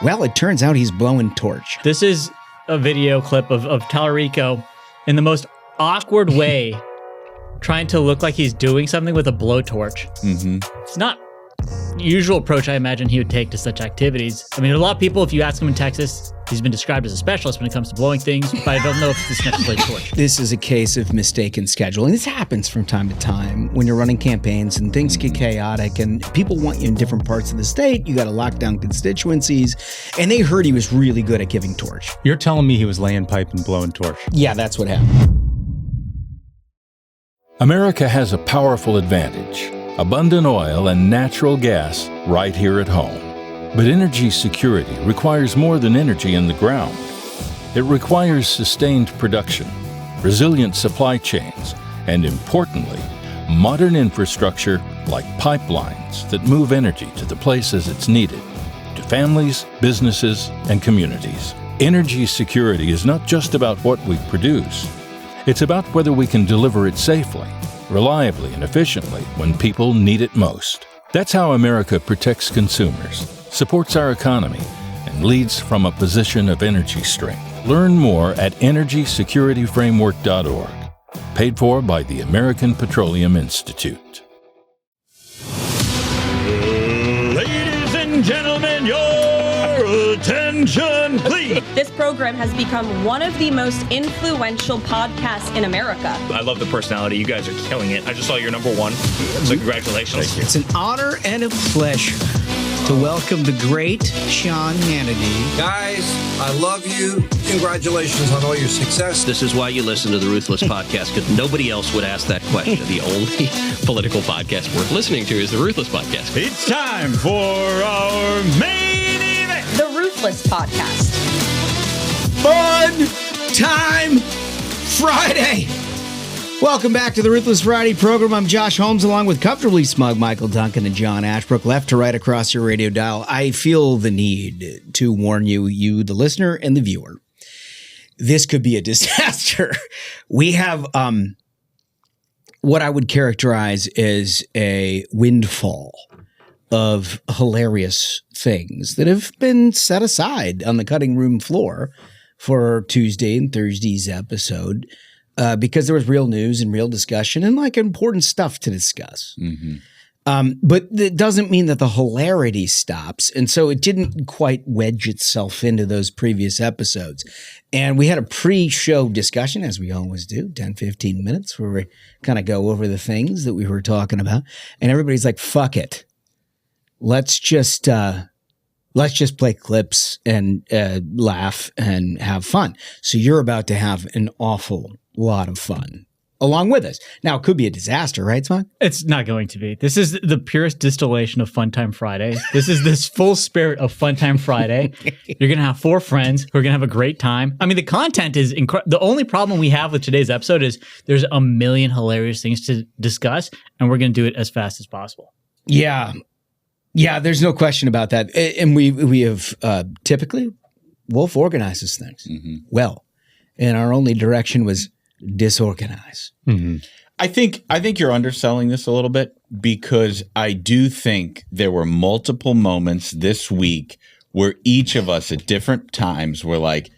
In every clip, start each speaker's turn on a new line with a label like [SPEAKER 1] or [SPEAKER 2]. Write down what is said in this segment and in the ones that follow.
[SPEAKER 1] Well, it turns out he's blowing torch.
[SPEAKER 2] This is a video clip of Talarico in the most awkward way trying to look like he's doing something with a blowtorch. It's not the usual approach I imagine he would take to such activities. I mean, a lot of people, if you ask him in Texas, he's been described as a specialist when it comes to blowing things, but I don't know if it's necessarily torch.
[SPEAKER 1] This is a case of mistaken scheduling. This happens from time to time when you're running campaigns and things get chaotic and people want you in different parts of the state. You got to lock down constituencies, and they heard he was really good at giving torch.
[SPEAKER 3] You're telling me he was laying pipe and blowing torch?
[SPEAKER 1] Yeah, that's what happened.
[SPEAKER 4] America has a powerful advantage: abundant oil and natural gas right here at home. But energy security requires more than energy in the ground. It requires sustained production, resilient supply chains, and importantly, modern infrastructure like pipelines that move energy to the places it's needed, to families, businesses, and communities. Energy security is not just about what we produce. It's about whether we can deliver it safely, reliably, and efficiently when people need it most. That's how America protects consumers, supports our economy, and leads from a position of energy strength. Learn more at EnergySecurityFramework.org. Paid for by the American Petroleum Institute.
[SPEAKER 5] Ladies and gentlemen, your attention, please.
[SPEAKER 6] This program has become one of the most influential podcasts in America.
[SPEAKER 5] I love the personality. You guys are killing it. I just saw you're #1. So congratulations.
[SPEAKER 1] It's an honor and a pleasure to welcome the great Sean Hannity.
[SPEAKER 7] Guys, I love you. Congratulations on all your success.
[SPEAKER 8] This is why you listen to the Ruthless podcast, because nobody else would ask that question. The only political podcast worth listening to is the Ruthless podcast.
[SPEAKER 5] It's time for our main event.
[SPEAKER 6] The Ruthless Podcast.
[SPEAKER 1] Fun Time Friday. Welcome back to the Ruthless Friday program. I'm Josh Holmes, along with Comfortably Smug, Michael Duncan, and John Ashbrook, left to right across your radio dial. I feel the need to warn you, the listener and the viewer. This could be a disaster. We have what I would characterize as a windfall of hilarious things that have been set aside on the cutting room floor for Tuesday and Thursday's episode because there was real news and real discussion and like important stuff to discuss. But it doesn't mean that the hilarity stops. And so it didn't quite wedge itself into those previous episodes. And we had a pre-show discussion, as we always do, 10, 15 minutes, where we kind of go over the things that we were talking about. And everybody's like, fuck it. Let's just play clips and laugh and have fun. So you're about to have an awful lot of fun along with us. Now, it could be a disaster, right, Smug?
[SPEAKER 2] It's not going to be. This is the purest distillation of Fun Time Friday. This is this full spirit of Fun Time Friday. You're going to have 4 friends who are going to have a great time. I mean, the content is incredible. The only problem we have with today's episode is there's a million hilarious things to discuss, and we're going to do it as fast as possible.
[SPEAKER 1] Yeah. Yeah, there's no question about that. And we have typically, Wolf organizes things well. And our only direction was disorganize.
[SPEAKER 3] I think you're underselling this a little bit, because I do think there were multiple moments this week where each of us at different times were like,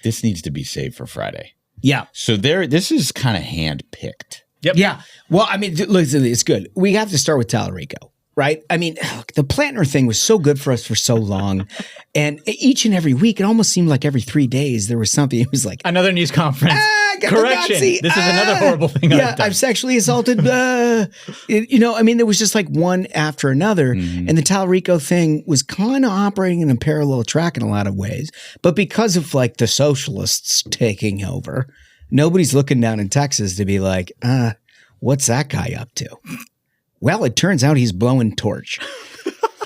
[SPEAKER 3] this needs to be saved for Friday.
[SPEAKER 1] Yeah.
[SPEAKER 3] So this is kind of handpicked.
[SPEAKER 2] Yep.
[SPEAKER 1] Yeah. Well, I mean, listen, it's good. We have to start with Talarico. Right? I mean, the Plantner thing was so good for us for so long. And each and every week, it almost seemed like every 3 days there was something. It was like,
[SPEAKER 2] another news conference. Correction. This is another horrible thing.
[SPEAKER 1] Yeah, I've sexually assaulted. I mean, there was just like one after another. And the Talarico thing was kind of operating in a parallel track in a lot of ways. But because of like the socialists taking over, nobody's looking down in Texas to be like, what's that guy up to? Well, it turns out he's blowing torch.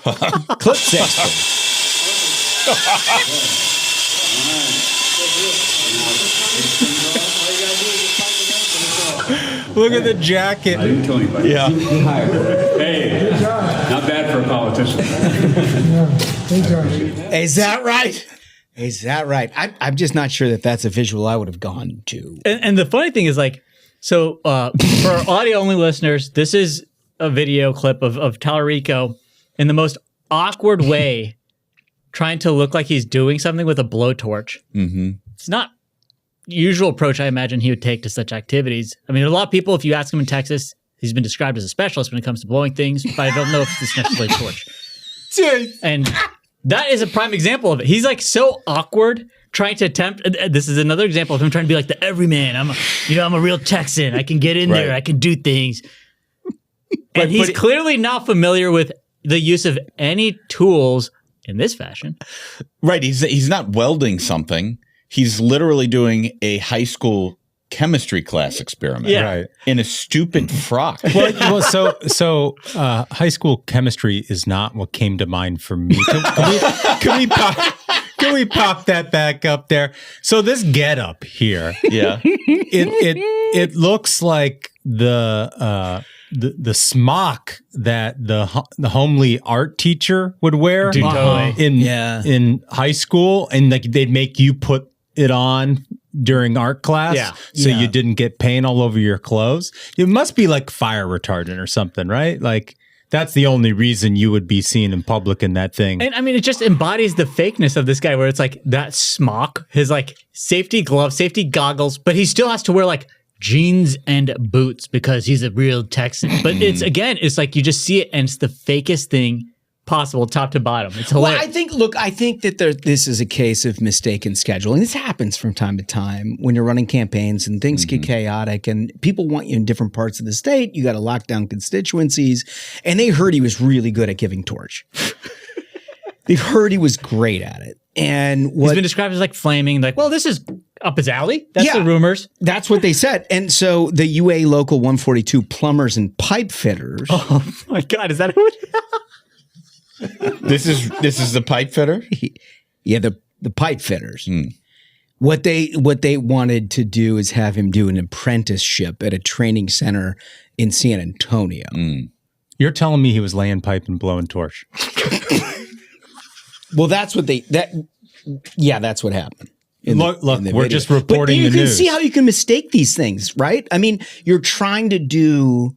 [SPEAKER 1] Clip 6,
[SPEAKER 3] Look at the jacket.
[SPEAKER 9] I didn't kill anybody.
[SPEAKER 3] Yeah.
[SPEAKER 9] Hey, not bad for a politician.
[SPEAKER 1] Is that right? Is that right? I'm just not sure that that's a visual I would have gone to.
[SPEAKER 2] And the funny thing is, like, so for our audio-only listeners, this is a video clip of Talarico in the most awkward way trying to look like he's doing something with a blowtorch. Mm-hmm. It's not the usual approach I imagine he would take to such activities. I mean, a lot of people, if you ask him in Texas, he's been described as a specialist when it comes to blowing things, but I don't know if it's necessarily a torch. And that is a prime example of it. He's like so awkward trying to attempt. This is another example of him trying to be like the everyman. I'm a real Texan. I can get in there. I can do things. And he's clearly not familiar with the use of any tools in this fashion.
[SPEAKER 3] Right. He's not welding something. He's literally doing a high school chemistry class experiment in a stupid frock.
[SPEAKER 10] So high school chemistry is not what came to mind for me. Can we pop that back up there? So this getup here, it looks like the smock that the homely art teacher would wear in high school, and like they'd make you put it on during art class, you didn't get paint all over your clothes. It must be like fire retardant or something, right? Like that's the only reason you would be seen in public in that thing.
[SPEAKER 2] And I mean, it just embodies the fakeness of this guy, where it's like that smock, his like safety gloves, safety goggles, but he still has to wear like jeans and boots because he's a real Texan. But it's like you just see it, and it's the fakest thing possible, top to bottom. It's hilarious.
[SPEAKER 1] Well, I think that this is a case of mistaken scheduling. This happens from time to time when you're running campaigns and things get chaotic and people want you in different parts of the state. You got to lock down constituencies, and they heard he was really good at giving torch. They heard he was great at it. And
[SPEAKER 2] he's been described as like flaming, like, well, this is up his alley. That's the rumors.
[SPEAKER 1] That's what they said. And so the UA Local 142 plumbers and pipe fitters.
[SPEAKER 2] Oh my God, is that who it is?
[SPEAKER 3] This is the pipe fitter?
[SPEAKER 1] Yeah, the pipe fitters. What they wanted to do is have him do an apprenticeship at a training center in San Antonio.
[SPEAKER 10] You're telling me he was laying pipe and blowing torch?
[SPEAKER 1] Well, that's what that's what hapappened.
[SPEAKER 10] Look, we're just reporting the news.
[SPEAKER 1] You can see how you can mistake these things, right? I mean, you're trying to do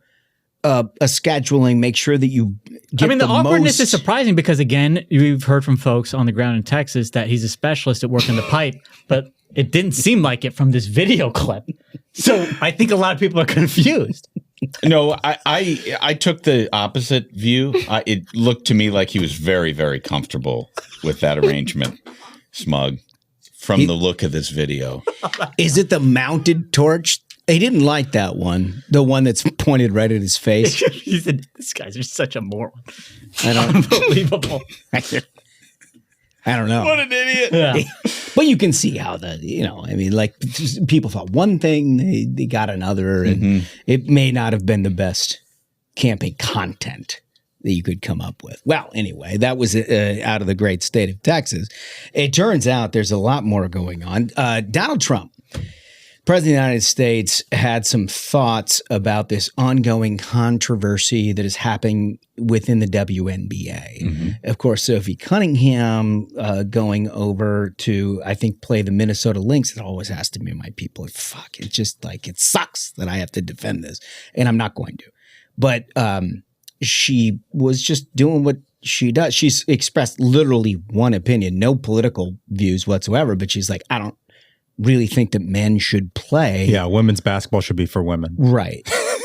[SPEAKER 1] a scheduling, make sure that you get
[SPEAKER 2] the awkwardness is surprising because, again, we've heard from folks on the ground in Texas that he's a specialist at working the pipe, but it didn't seem like it from this video clip. So I think a lot of people are confused.
[SPEAKER 3] No, I took the opposite view. It looked to me like he was very, very comfortable with that arrangement, Smug, from the look of this video.
[SPEAKER 1] Is it the mounted torch? He didn't like that one, the one that's pointed right at his face.
[SPEAKER 2] He said, "These guys are such a moron." Unbelievable.
[SPEAKER 1] I don't know.
[SPEAKER 3] What an idiot.
[SPEAKER 2] Yeah.
[SPEAKER 1] But you can see how like people thought one thing, they got another, and it may not have been the best campaign content that you could come up with. Well, anyway, that was out of the great state of Texas. It turns out there's a lot more going on. Donald Trump, President of the United States, had some thoughts about this ongoing controversy that is happening within the WNBA. Of course, Sophie Cunningham going over to, I think, play the Minnesota Lynx. It always has to be my people. Fuck, it's just like, it sucks that I have to defend this, and I'm not going to. But she was just doing what she does. She's expressed literally one opinion, no political views whatsoever, but she's like, I don't really think that men should play.
[SPEAKER 10] Yeah, women's basketball should be for women.
[SPEAKER 1] Right.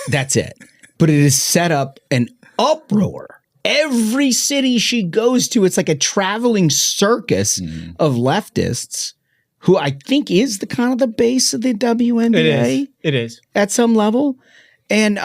[SPEAKER 1] That's it. But it has set up an uproar. Every city she goes to, it's like a traveling circus of leftists, who I think is the kind of the base of the WNBA.
[SPEAKER 2] It is.
[SPEAKER 1] At some level. And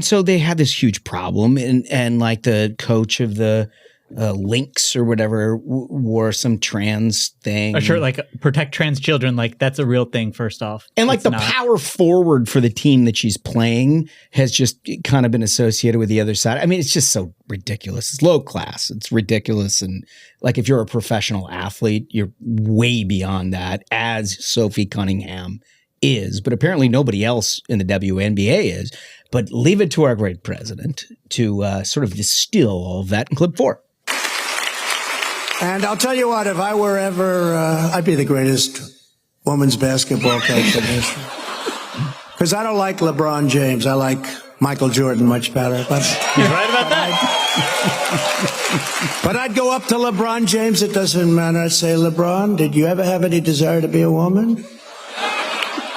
[SPEAKER 1] so they had this huge problem, and like the coach of the Lynx or whatever wore some trans thing.
[SPEAKER 2] A shirt like protect trans children, like that's a real thing, first off.
[SPEAKER 1] And like power forward for the team that she's playing has just kind of been associated with the other side. I mean, it's just so ridiculous. It's low class. It's ridiculous. And like if you're a professional athlete, you're way beyond that, as Sophie Cunningham is. But apparently nobody else in the WNBA is. But leave it to our great president to sort of distill all of that in clip 4.
[SPEAKER 11] And I'll tell you what, if I were ever, I'd be the greatest women's basketball coach in history. Because I don't like LeBron James. I like Michael Jordan much better. But
[SPEAKER 2] he's right about that.
[SPEAKER 11] But I'd go up to LeBron James. It doesn't matter. I'd say, LeBron, did you ever have any desire to be a woman?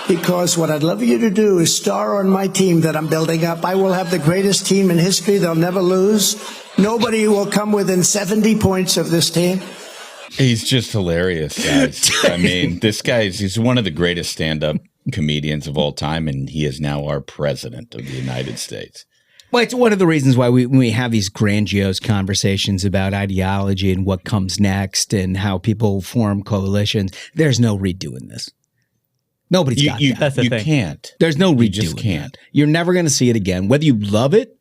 [SPEAKER 11] Because what I'd love you to do is star on my team that I'm building up. I will have the greatest team in history. They'll never lose. Nobody will come within 70 points of this team.
[SPEAKER 3] He's just hilarious, guys. I mean, he's one of the greatest stand-up comedians of all time, and he is now our president of the United States.
[SPEAKER 1] Well, it's one of the reasons why we have these grandiose conversations about ideology and what comes next and how people form coalitions. There's no redoing this. Nobody's got that.
[SPEAKER 2] That's the thing.
[SPEAKER 3] You can't.
[SPEAKER 1] There's no redoing.
[SPEAKER 3] You just can't.
[SPEAKER 1] You're never going to see it again, whether you love it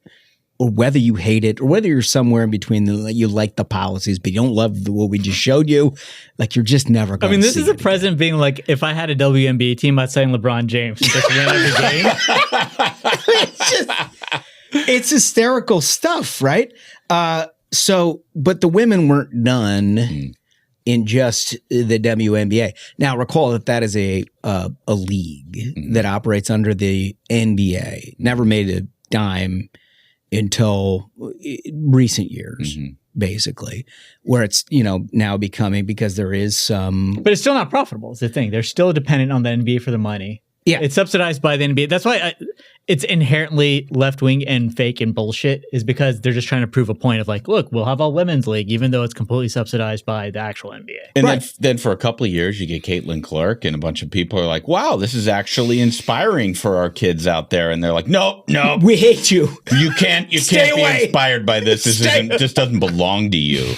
[SPEAKER 1] or whether you hate it or whether you're somewhere in between. You like the policies, but you don't love what we just showed you. Like, you're just never going to see it.
[SPEAKER 2] This is a president being like, if I had a WNBA team, I'd sign LeBron James and just win every game.
[SPEAKER 1] It's hysterical stuff, right? But the women weren't done in just the WNBA. Now, recall that is a league that operates under the NBA. Never made a dime until recent years, basically, where it's now becoming, because there is some.
[SPEAKER 2] But it's still not profitable. Is the thing. They're still dependent on the NBA for the money.
[SPEAKER 1] Yeah,
[SPEAKER 2] it's subsidized by the NBA. That's why it's inherently left-wing and fake and bullshit, is because they're just trying to prove a point of like, look, we'll have a women's league, even though it's completely subsidized by the actual NBA.
[SPEAKER 3] And then for a couple of years, you get Caitlin Clark, and a bunch of people are like, wow, this is actually inspiring for our kids out there. And they're like, no,
[SPEAKER 1] we hate you.
[SPEAKER 3] You can't be inspired by this. This doesn't belong to you.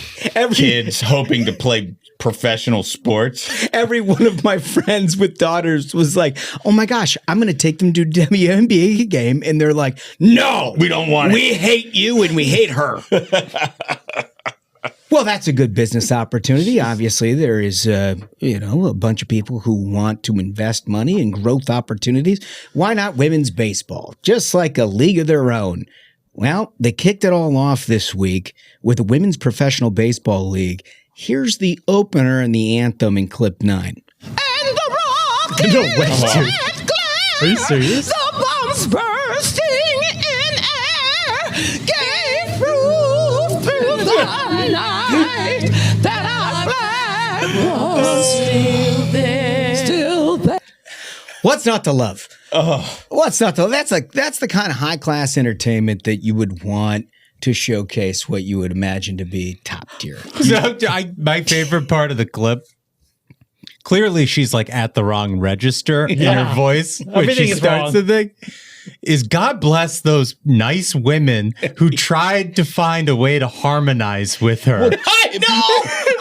[SPEAKER 3] Kids hoping to play professional sports.
[SPEAKER 1] Every one of my friends with daughters was like, oh my gosh, I'm going to take them to a WNBA game. And they're like, no,
[SPEAKER 3] we don't want it.
[SPEAKER 1] We hate you and we hate her. Well, that's a good business opportunity. Obviously, there is, a bunch of people who want to invest money in growth opportunities. Why not women's baseball? Just like a league of their own. Well, they kicked it all off this week with the Women's Professional Baseball League. Here's the opener and the anthem in clip 9.
[SPEAKER 12] And the rock
[SPEAKER 2] No way, dude. Are you serious?
[SPEAKER 12] The bombs bursting in air gave proof through the night that our flag was still there.
[SPEAKER 1] What's not to love? What's not to love? That's the kind of high class entertainment that you would want to showcase what you would imagine to be top tier.
[SPEAKER 10] So, my favorite part of the clip, clearly she's like at the wrong register in her voice when she starts the thing, is God bless those nice women who tried to find a way to harmonize with her.
[SPEAKER 1] Well,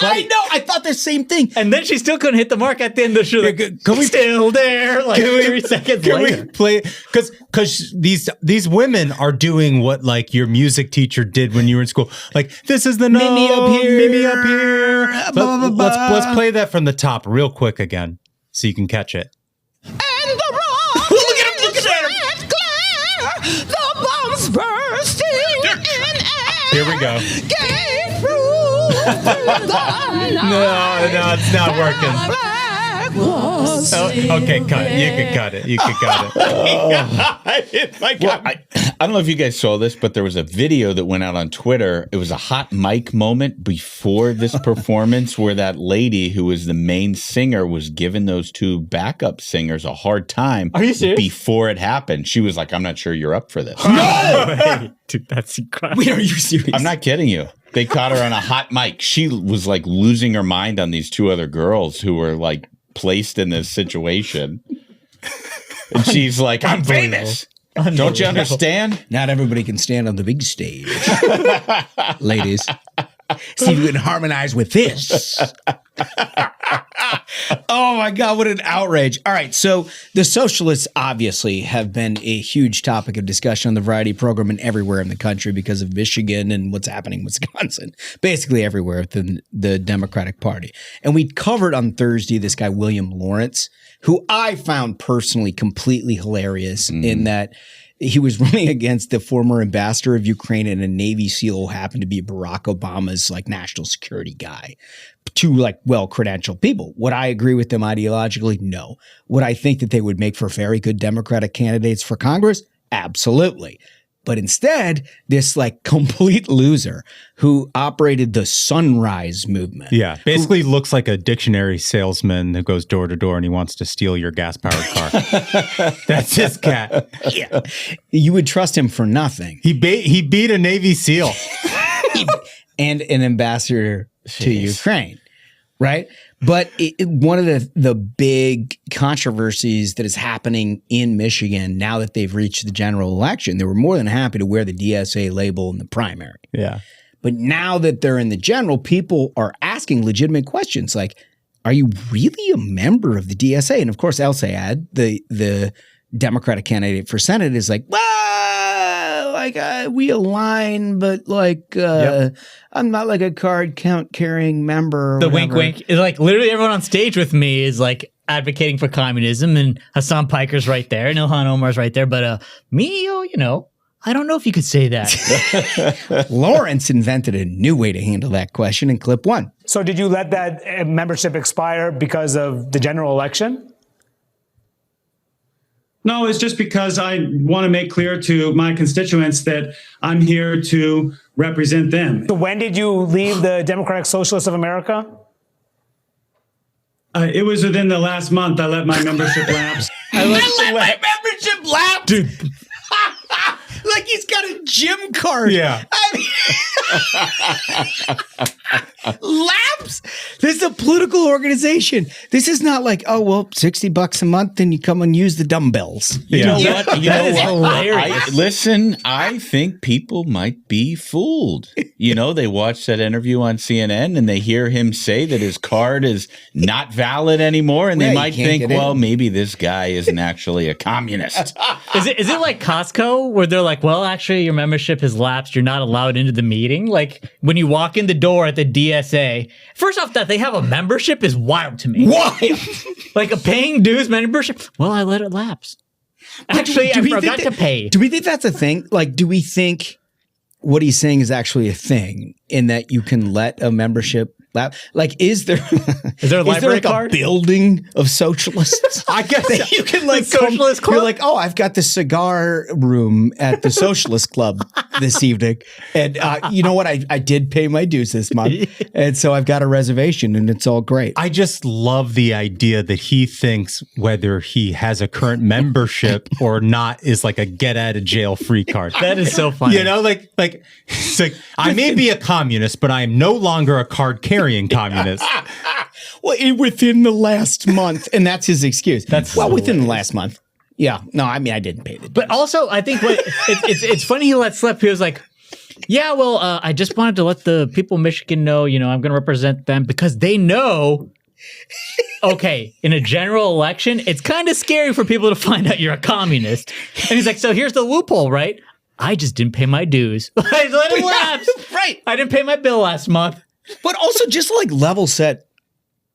[SPEAKER 1] I know. I thought the same thing.
[SPEAKER 2] And then she still couldn't hit the mark at the end of the show. Like, can we still there? Like 3 seconds later.
[SPEAKER 10] We play? Because these women are doing what like your music teacher did when you were in school. Like, this is the note.
[SPEAKER 1] Mimi up here.
[SPEAKER 10] Let's play that from the top real quick again so you can catch it.
[SPEAKER 12] And the rock look at him. Glare, the bombs bursting in air.
[SPEAKER 10] Here we go.
[SPEAKER 12] Gave proof through the night.
[SPEAKER 10] No, it's not working. Okay, cut it. You can cut it.
[SPEAKER 3] Well, I don't know if you guys saw this, but there was a video that went out on Twitter. It was a hot mic moment before this performance where that lady who was the main singer was giving those two backup singers a hard time.
[SPEAKER 2] Are you serious?
[SPEAKER 3] Before it happened. She was like, I'm not sure you're up for this.
[SPEAKER 2] No! Dude, that's incredible.
[SPEAKER 1] Wait, are you serious?
[SPEAKER 3] I'm not kidding you. They caught her on a hot mic. She was like losing her mind on these two other girls who were like placed in this situation. And she's like, I'm famous. Don't you understand?
[SPEAKER 1] Not everybody can stand on the big stage. Ladies, see if you can harmonize with this. Oh my God, what an outrage. All right, so the Socialists obviously have been a huge topic of discussion on the Variety program and everywhere in the country because of Michigan and what's happening in Wisconsin. Basically everywhere within the Democratic Party. And we covered on Thursday this guy, William Lawrence, who I found personally completely hilarious in that he was running against the former ambassador of Ukraine and a Navy SEAL who happened to be Barack Obama's like national security guy. Two like well-credentialed people. Would I agree with them ideologically? No. Would I think that they would make for very good Democratic candidates for Congress? Absolutely. But instead, this like complete loser who operated the Sunrise movement.
[SPEAKER 10] Yeah, basically looks like a dictionary salesman who goes door to door and he wants to steal your gas-powered car. That's his cat.
[SPEAKER 1] Yeah. You would trust him for nothing.
[SPEAKER 10] He beat a Navy SEAL.
[SPEAKER 1] And an ambassador to Ukraine, right? But one of the big controversies that is happening in Michigan now that they've reached the general election, they were more than happy to wear the DSA label in the primary.
[SPEAKER 10] Yeah.
[SPEAKER 1] But now that they're in the general, people are asking legitimate questions like, are you really a member of the DSA? And of course, El Sayed, the Democratic candidate for Senate, is like, well, like we align, but like I'm not like a card count carrying member.
[SPEAKER 2] The wink, wink. It's like literally everyone on stage with me is like advocating for communism, and Hassan Piker's right there, and Ilhan Omar's right there. But me, you know, I don't know if you could say that.
[SPEAKER 1] Lawrence invented a new way to handle that question in clip 1.
[SPEAKER 13] So did you let that membership expire because of the general election?
[SPEAKER 9] No, it's just because I want to make clear to my constituents that I'm here to represent them.
[SPEAKER 13] So when did you leave the Democratic Socialists of America?
[SPEAKER 9] It was within the last month I let my membership lapse.
[SPEAKER 1] I let my membership lapse? Dude. Like he's got a gym card.
[SPEAKER 10] Yeah.
[SPEAKER 1] Labs? This is a political organization. This is not like, oh, well, $60 a month and you come and use the dumbbells.
[SPEAKER 3] You know what?
[SPEAKER 2] That is hilarious.
[SPEAKER 3] Listen, I think people might be fooled. You know, they watch that interview on CNN and they hear him say that his card is not valid anymore. And they might think, well, maybe this guy isn't actually a communist.
[SPEAKER 2] Is it like Costco where they're like, well, actually, your membership has lapsed. You're not allowed into the meeting. Like when you walk in the door at the DSA, first off, that they have a membership is wild to me.
[SPEAKER 1] Wild.
[SPEAKER 2] Like a paying dues membership. Well, I let it lapse. Actually, I forgot to pay.
[SPEAKER 1] Do we think that's a thing? Like, do we think what he's saying is actually a thing in that you can let a membership lapse? Like, is there
[SPEAKER 2] a library
[SPEAKER 1] like
[SPEAKER 2] card?
[SPEAKER 1] A building of socialists?
[SPEAKER 10] I guess
[SPEAKER 1] that you can like
[SPEAKER 2] socialist club?
[SPEAKER 1] You're like, oh, I've got the cigar room at the Socialist Club this evening, and you know what? I did pay my dues this month, and so I've got a reservation, and it's all great.
[SPEAKER 10] I just love the idea that he thinks whether he has a current membership or not is like a get out of jail free card.
[SPEAKER 2] That is so funny.
[SPEAKER 10] You know, like it's like I may be a communist, but I am no longer a card carrying communist.
[SPEAKER 1] Well, within the last month, and that's his excuse. That's within the last month. Yeah, no, I mean I didn't pay the dues.
[SPEAKER 2] But also, I think it's funny he let slip. He was like, "Yeah, well, I just wanted to let the people of Michigan know, you know, I'm going to represent them because they know." Okay, in a general election, it's kind of scary for people to find out you're a communist. And he's like, "So here's the loophole, right? I just didn't pay my dues. I let it lapse.
[SPEAKER 1] Right?
[SPEAKER 2] I didn't pay my bill last month."
[SPEAKER 1] But also, just like level set,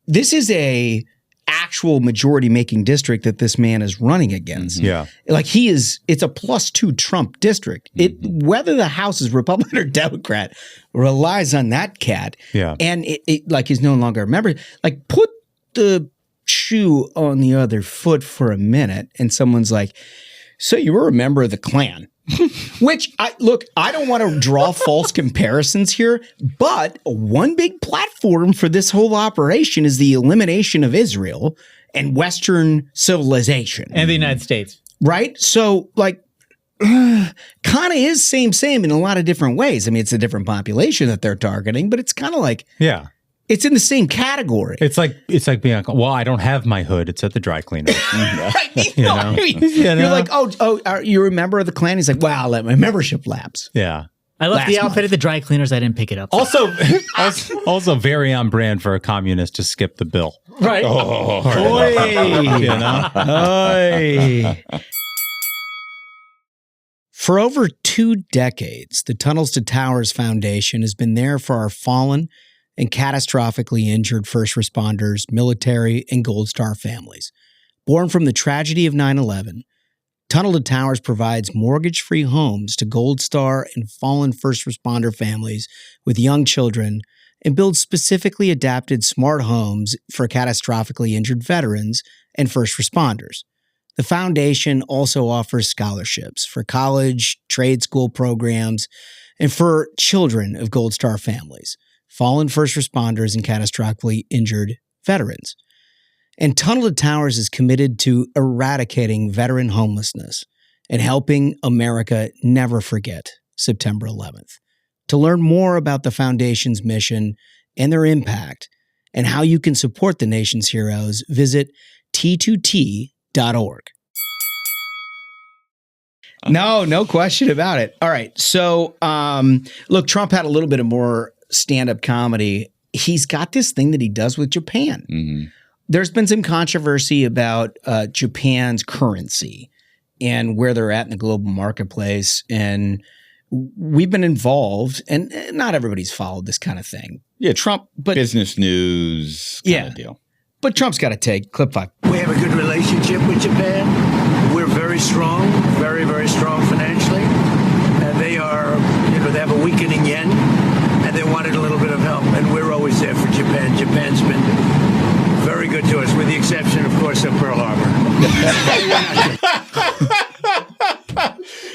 [SPEAKER 1] this is a actual majority making district that this man is running against.
[SPEAKER 10] Yeah.
[SPEAKER 1] Like it's a +2 Trump district. Whether the House is Republican or Democrat relies on that cat.
[SPEAKER 10] Yeah.
[SPEAKER 1] And it like he's no longer a member. Like put the shoe on the other foot for a minute and someone's like, so you were a member of the Klan. Which I don't want to draw false comparisons here, but one big platform for this whole operation is the elimination of Israel and Western civilization.
[SPEAKER 2] And the United States.
[SPEAKER 1] Right? So like kind of is same in a lot of different ways. I mean, it's a different population that they're targeting, but it's kind of like it's in the same category.
[SPEAKER 10] It's like being like, well, I don't have my hood. It's at the dry cleaner.
[SPEAKER 1] Right? You know? I mean, you're like, you're a member of the Klan? He's like, well, I'll let my membership lapse.
[SPEAKER 10] Yeah.
[SPEAKER 2] I left the outfit at the dry cleaners. I didn't pick it up.
[SPEAKER 10] Also very on brand for a communist to skip the bill.
[SPEAKER 2] Right.
[SPEAKER 10] You know?
[SPEAKER 1] Oy. For over 2 decades, the Tunnels to Towers Foundation has been there for our fallen and catastrophically injured first responders, military, and Gold Star families. Born from the tragedy of 9/11, Tunnel to Towers provides mortgage-free homes to Gold Star and fallen first responder families with young children and builds specifically adapted smart homes for catastrophically injured veterans and first responders. The foundation also offers scholarships for college, trade school programs, and for children of Gold Star families, fallen first responders, and catastrophically injured veterans. And Tunnel to Towers is committed to eradicating veteran homelessness and helping America never forget September 11th. To learn more about the foundation's mission and their impact and how you can support the nation's heroes, visit t2t.org. No question about it. All right. So, look, Trump had a little bit of more stand-up comedy. He's got this thing that he does with Japan.
[SPEAKER 3] Mm-hmm.
[SPEAKER 1] There's been some controversy about Japan's currency and where they're at in the global marketplace. And we've been involved, and not everybody's followed this kind of thing.
[SPEAKER 3] Yeah,
[SPEAKER 1] Trump, but
[SPEAKER 3] business news kind of deal.
[SPEAKER 1] But Trump's got to take clip 5.
[SPEAKER 11] We have a good relationship with Japan. We're very strong, very, very strong financially. And they are, they have a weakening yen, and they wanted a little bit of help. And we're always there for Japan. Japan's been very good to us, with the exception, of course, of Pearl Harbor.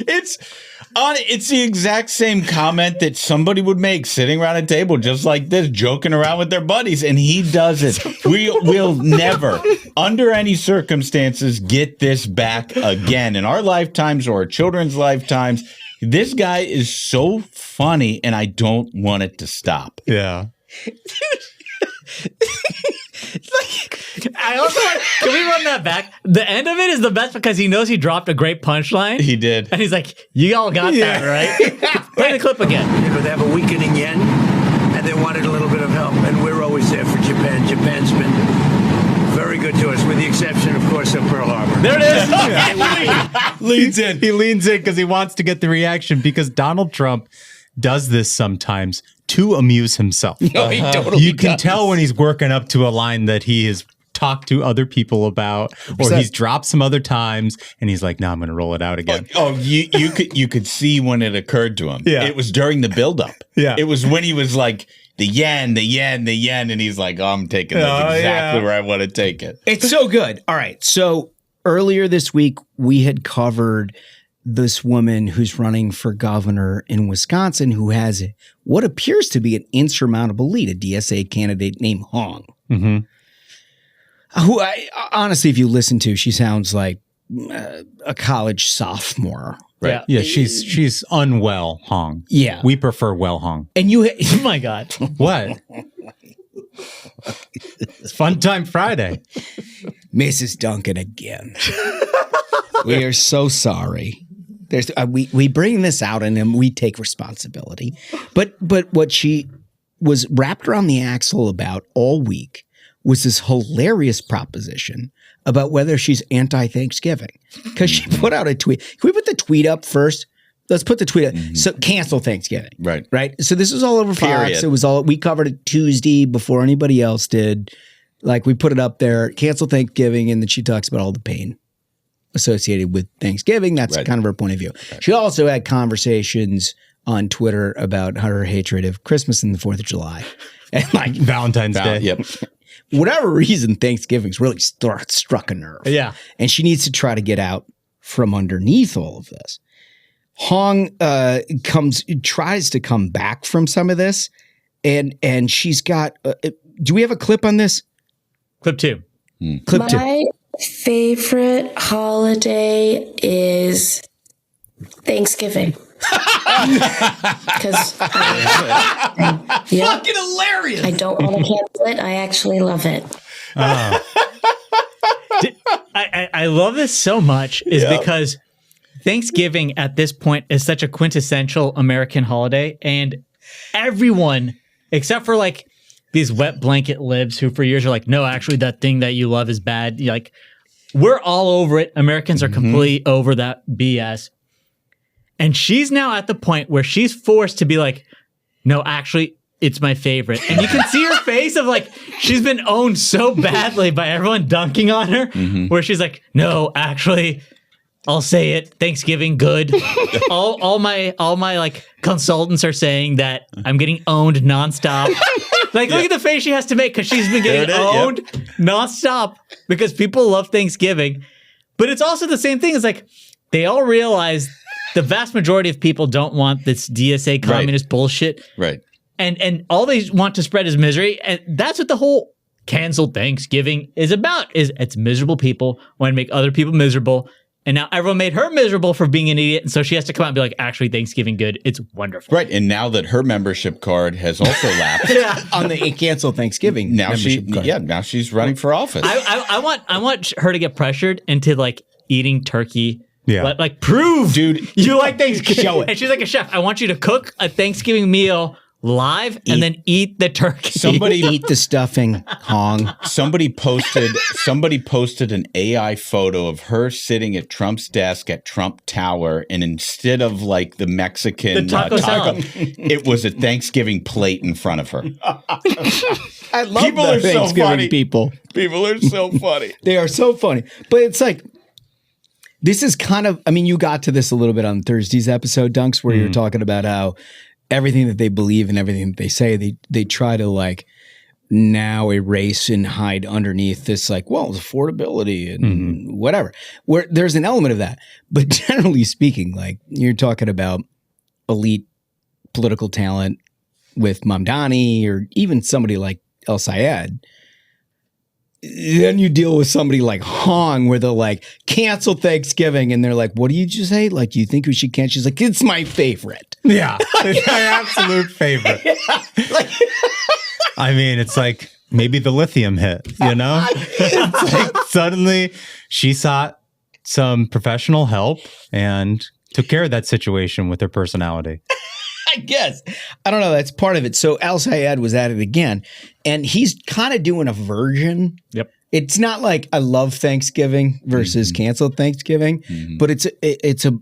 [SPEAKER 3] It's the exact same comment that somebody would make sitting around a table just like this, joking around with their buddies, and he does it. We'll never, under any circumstances, get this back again in our lifetimes or our children's lifetimes. This guy is so funny, and I don't want it to stop.
[SPEAKER 10] Yeah.
[SPEAKER 2] I also can we run that back? The end of it is the best because he knows he dropped a great punchline.
[SPEAKER 3] He did.
[SPEAKER 2] And he's like, you all got that, right? Play the clip again.
[SPEAKER 11] They have a weakening yen, and they wanted a little bit of help. And we're always there for Japan. Japan's been very good to us, with the exception, of course, of Pearl Harbor.
[SPEAKER 2] There it is.
[SPEAKER 10] Leans in. He leans in because he wants to get the reaction, because Donald Trump does this sometimes to amuse himself.
[SPEAKER 1] No, he totally
[SPEAKER 10] You can
[SPEAKER 1] does.
[SPEAKER 10] tell when he's working up to a line that he has talked to other people about, or he's dropped some other times, and he's like, "No, I'm going to roll it out again."
[SPEAKER 3] You could see when it occurred to him.
[SPEAKER 10] Yeah.
[SPEAKER 3] It was during the buildup.
[SPEAKER 10] Yeah.
[SPEAKER 3] It was when he was like, the yen, and he's like, I'm taking this exactly where I want to take it.
[SPEAKER 1] It's so good. All right. So earlier this week, we had covered this woman who's running for governor in Wisconsin who has what appears to be an insurmountable lead, a DSA candidate named Hong.
[SPEAKER 10] Mm-hmm.
[SPEAKER 1] Who honestly, if you listen to, she sounds like a college sophomore.
[SPEAKER 3] Right.
[SPEAKER 10] Yeah, she's unwell, Hong.
[SPEAKER 1] Yeah.
[SPEAKER 10] We prefer well, Hong.
[SPEAKER 1] And you,
[SPEAKER 2] Oh my God.
[SPEAKER 10] What? It's Fun Time Friday.
[SPEAKER 1] Mrs. Duncan again. We are so sorry. There's we bring this out and then we take responsibility. But what she was wrapped around the axle about all week was this hilarious proposition about whether she's anti-Thanksgiving. Because she put out a tweet. Can we put the tweet up first? Let's put the tweet up. Mm-hmm. So cancel Thanksgiving.
[SPEAKER 3] Right.
[SPEAKER 1] Right. So this was all over Fox.
[SPEAKER 3] Period.
[SPEAKER 1] It was all, we covered it Tuesday before anybody else did. Like we put it up there, cancel Thanksgiving. And then she talks about all the pain associated with Thanksgiving. That's kind of her point of view. Right. She also had conversations on Twitter about her hatred of Christmas and the 4th of July. And like
[SPEAKER 10] Valentine's Day.
[SPEAKER 3] Yep.
[SPEAKER 1] Whatever reason, Thanksgiving's really struck a nerve.
[SPEAKER 2] Yeah.
[SPEAKER 1] And she needs to try to get out from underneath all of this. Hong tries to come back from some of this. And she's got, do we have a clip on this?
[SPEAKER 2] Clip 2.
[SPEAKER 1] Clip 2.
[SPEAKER 14] My favorite holiday is Thanksgiving. Because
[SPEAKER 1] fucking hilarious.
[SPEAKER 14] I don't want to cancel it. I actually love it.
[SPEAKER 2] I love this so much because Thanksgiving at this point is such a quintessential American holiday, and everyone except for like these wet blanket libs who for years are like, no, actually that thing that you love is bad. Like, we're all over it. Americans are completely over that BS. And she's now at the point where she's forced to be like, no, actually, it's my favorite. And you can see her face of like, she's been owned so badly by everyone dunking on her, where she's like, no, actually, I'll say it. Thanksgiving, good. all my like consultants are saying that I'm getting owned nonstop. Like, look at the face she has to make because she's been getting owned nonstop because people love Thanksgiving. But it's also the same thing. It's like they all realize the vast majority of people don't want this DSA communist bullshit.
[SPEAKER 3] Right.
[SPEAKER 2] And all they want to spread is misery. And that's what the whole canceled Thanksgiving is about, is it's miserable people want to make other people miserable. And now everyone made her miserable for being an idiot. And so she has to come out and be like, actually, Thanksgiving good. It's wonderful.
[SPEAKER 3] Right. And now that her membership card has also lapsed.
[SPEAKER 1] On the canceled Thanksgiving
[SPEAKER 3] now now she's running for office.
[SPEAKER 2] I want her to get pressured into like eating turkey.
[SPEAKER 10] Yeah.
[SPEAKER 2] Like prove,
[SPEAKER 3] dude,
[SPEAKER 2] you like Thanksgiving.
[SPEAKER 1] Show it.
[SPEAKER 2] And she's like a chef. I want you to cook a Thanksgiving meal live and then eat the turkey.
[SPEAKER 3] Somebody
[SPEAKER 1] eat the stuffing, Hong.
[SPEAKER 3] Somebody posted an AI photo of her sitting at Trump's desk at Trump Tower, and instead of like the Mexican
[SPEAKER 2] taco salad,
[SPEAKER 3] it was a Thanksgiving plate in front of her.
[SPEAKER 1] I love
[SPEAKER 3] People
[SPEAKER 1] the
[SPEAKER 3] are so
[SPEAKER 1] Thanksgiving
[SPEAKER 3] funny.
[SPEAKER 1] people.
[SPEAKER 3] People are so funny.
[SPEAKER 1] They are so funny. But it's like, this is kind of, I mean, you got to this a little bit on Thursday's episode, Dunks, where you're talking about how everything that they believe and everything that they say, they try to like now erase and hide underneath this like, well, it's affordability and whatever. Where there's an element of that. But generally speaking, like you're talking about elite political talent with Mamdani or even somebody like El Sayed. Then you deal with somebody like Hong where they're like, cancel Thanksgiving. And they're like, what do you just say? Like, do you think we should cancel? She's like, it's my favorite.
[SPEAKER 10] Yeah. It's my absolute favorite. I mean, it's like maybe the lithium hit, you know? It's like suddenly she sought some professional help and took care of that situation with her personality.
[SPEAKER 1] I guess. I don't know. That's part of it. So Al Sayed was at it again, and he's kind of doing a version.
[SPEAKER 2] Yep.
[SPEAKER 1] It's not like I love Thanksgiving versus canceled Thanksgiving, but it's a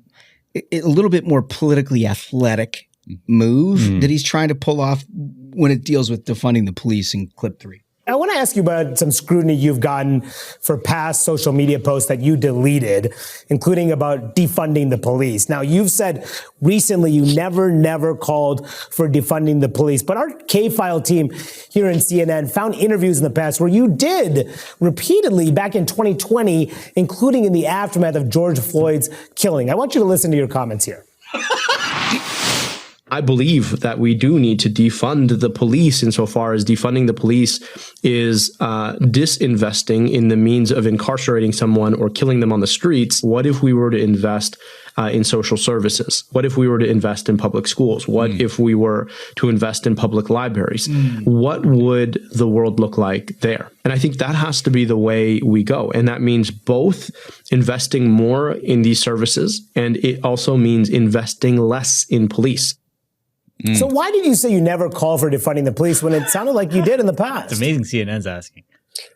[SPEAKER 1] little bit more politically athletic move that he's trying to pull off when it deals with defunding the police in clip 3.
[SPEAKER 13] I want to ask you about some scrutiny you've gotten for past social media posts that you deleted, including about defunding the police. Now, you've said recently you never called for defunding the police, but our K-File team here in CNN found interviews in the past where you did repeatedly back in 2020, including in the aftermath of George Floyd's killing. I want you to listen to your comments here.
[SPEAKER 15] I believe that we do need to defund the police insofar as defunding the police is disinvesting in the means of incarcerating someone or killing them on the streets. What if we were to invest in social services? What if we were to invest in public schools? What if we were to invest in public libraries? What would the world look like there? And I think that has to be the way we go. And that means both investing more in these services, and it also means investing less in police.
[SPEAKER 13] So why did you say you never call for defunding the police when it sounded like you did in the past?
[SPEAKER 2] It's amazing CNN's asking.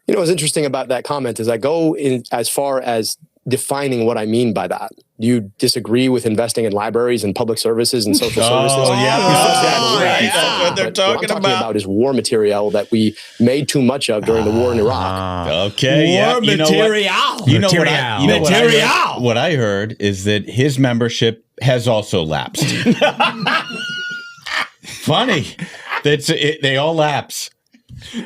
[SPEAKER 15] You know, what's interesting about that comment is I go in as far as defining what I mean by that. Do you disagree with investing in libraries and public services and social services?
[SPEAKER 3] That's what they're
[SPEAKER 15] What
[SPEAKER 3] talking
[SPEAKER 15] I'm talking about is war material that we made too much of during the war in Iraq.
[SPEAKER 3] Okay,
[SPEAKER 1] War material.
[SPEAKER 3] You know what I heard is that his membership has also lapsed. Funny. They all lapse.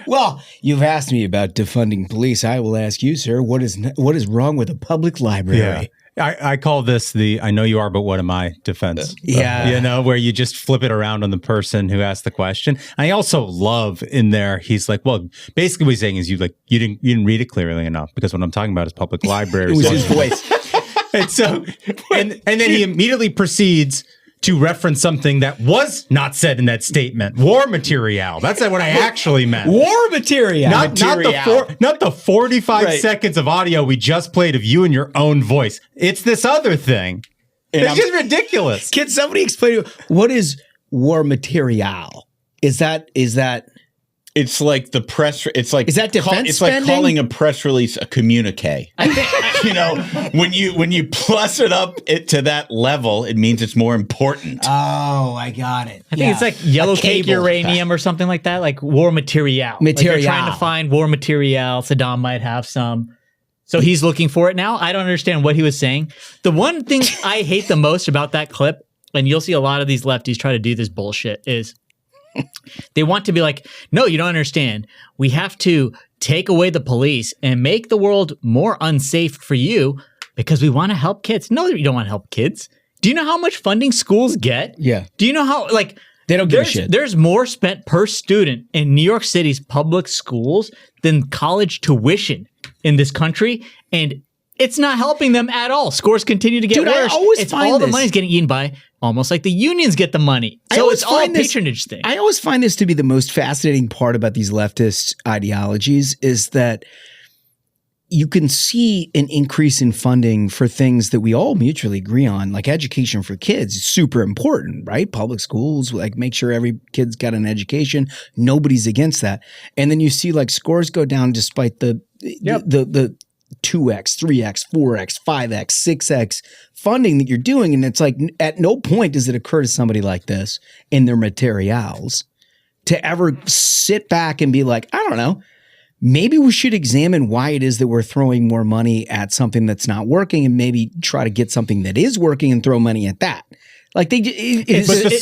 [SPEAKER 1] Well, you've asked me about defunding police. I will ask you, sir, what is wrong with a public library?
[SPEAKER 10] Yeah. I call this the I know you are, but what am I defense.
[SPEAKER 1] Yeah.
[SPEAKER 10] You know, where you just flip it around on the person who asked the question. I also love in there, he's like, well, basically what he's saying is you didn't read it clearly enough because what I'm talking about is public libraries.
[SPEAKER 1] It was his voice.
[SPEAKER 10] And so, and then he immediately proceeds to reference something that was not said in that statement. War material. That's what I actually meant.
[SPEAKER 1] War material.
[SPEAKER 10] Not the 45 seconds of audio we just played of you in your own voice. It's this other thing. It's just ridiculous.
[SPEAKER 1] Can somebody explain to me, what is war material? Is that
[SPEAKER 3] It's like the press. It's like
[SPEAKER 1] is that defense
[SPEAKER 3] It's
[SPEAKER 1] spending?
[SPEAKER 3] like calling a press release a communique. You know, when you plus it up to that level, it means it's more important.
[SPEAKER 1] Oh, I got it.
[SPEAKER 2] I think it's like yellow cake uranium or something like that, like war material. Like they're trying to find war material. Saddam might have some. So he's looking for it now. I don't understand what he was saying. The one thing I hate the most about that clip, and you'll see a lot of these lefties try to do this bullshit, is they want to be like, no, you don't understand. We have to take away the police and make the world more unsafe for you because we want to help kids. No, you don't want to help kids. Do you know how much funding schools get?
[SPEAKER 1] Yeah.
[SPEAKER 2] Do you know how, like,
[SPEAKER 1] they don't give a shit.
[SPEAKER 2] There's more spent per student in New York City's public schools than college tuition in this country, and it's not helping them at all. Scores continue to get worse. It's all the money's getting eaten by almost like the unions get the money. So it's all a patronage thing.
[SPEAKER 1] I always find this to be the most fascinating part about these leftist ideologies is that you can see an increase in funding for things that we all mutually agree on, like education for kids is super important, right? Public schools, like make sure every kid's got an education. Nobody's against that. And then you see like scores go down despite the 2x, 3x, 4x, 5x, 6x funding that you're doing. And it's like at no point does it occur to somebody like this in their materials to ever sit back and be like, I don't know, maybe we should examine why it is that we're throwing more money at something that's not working and maybe try to get something that is working and throw money at that. Like
[SPEAKER 10] the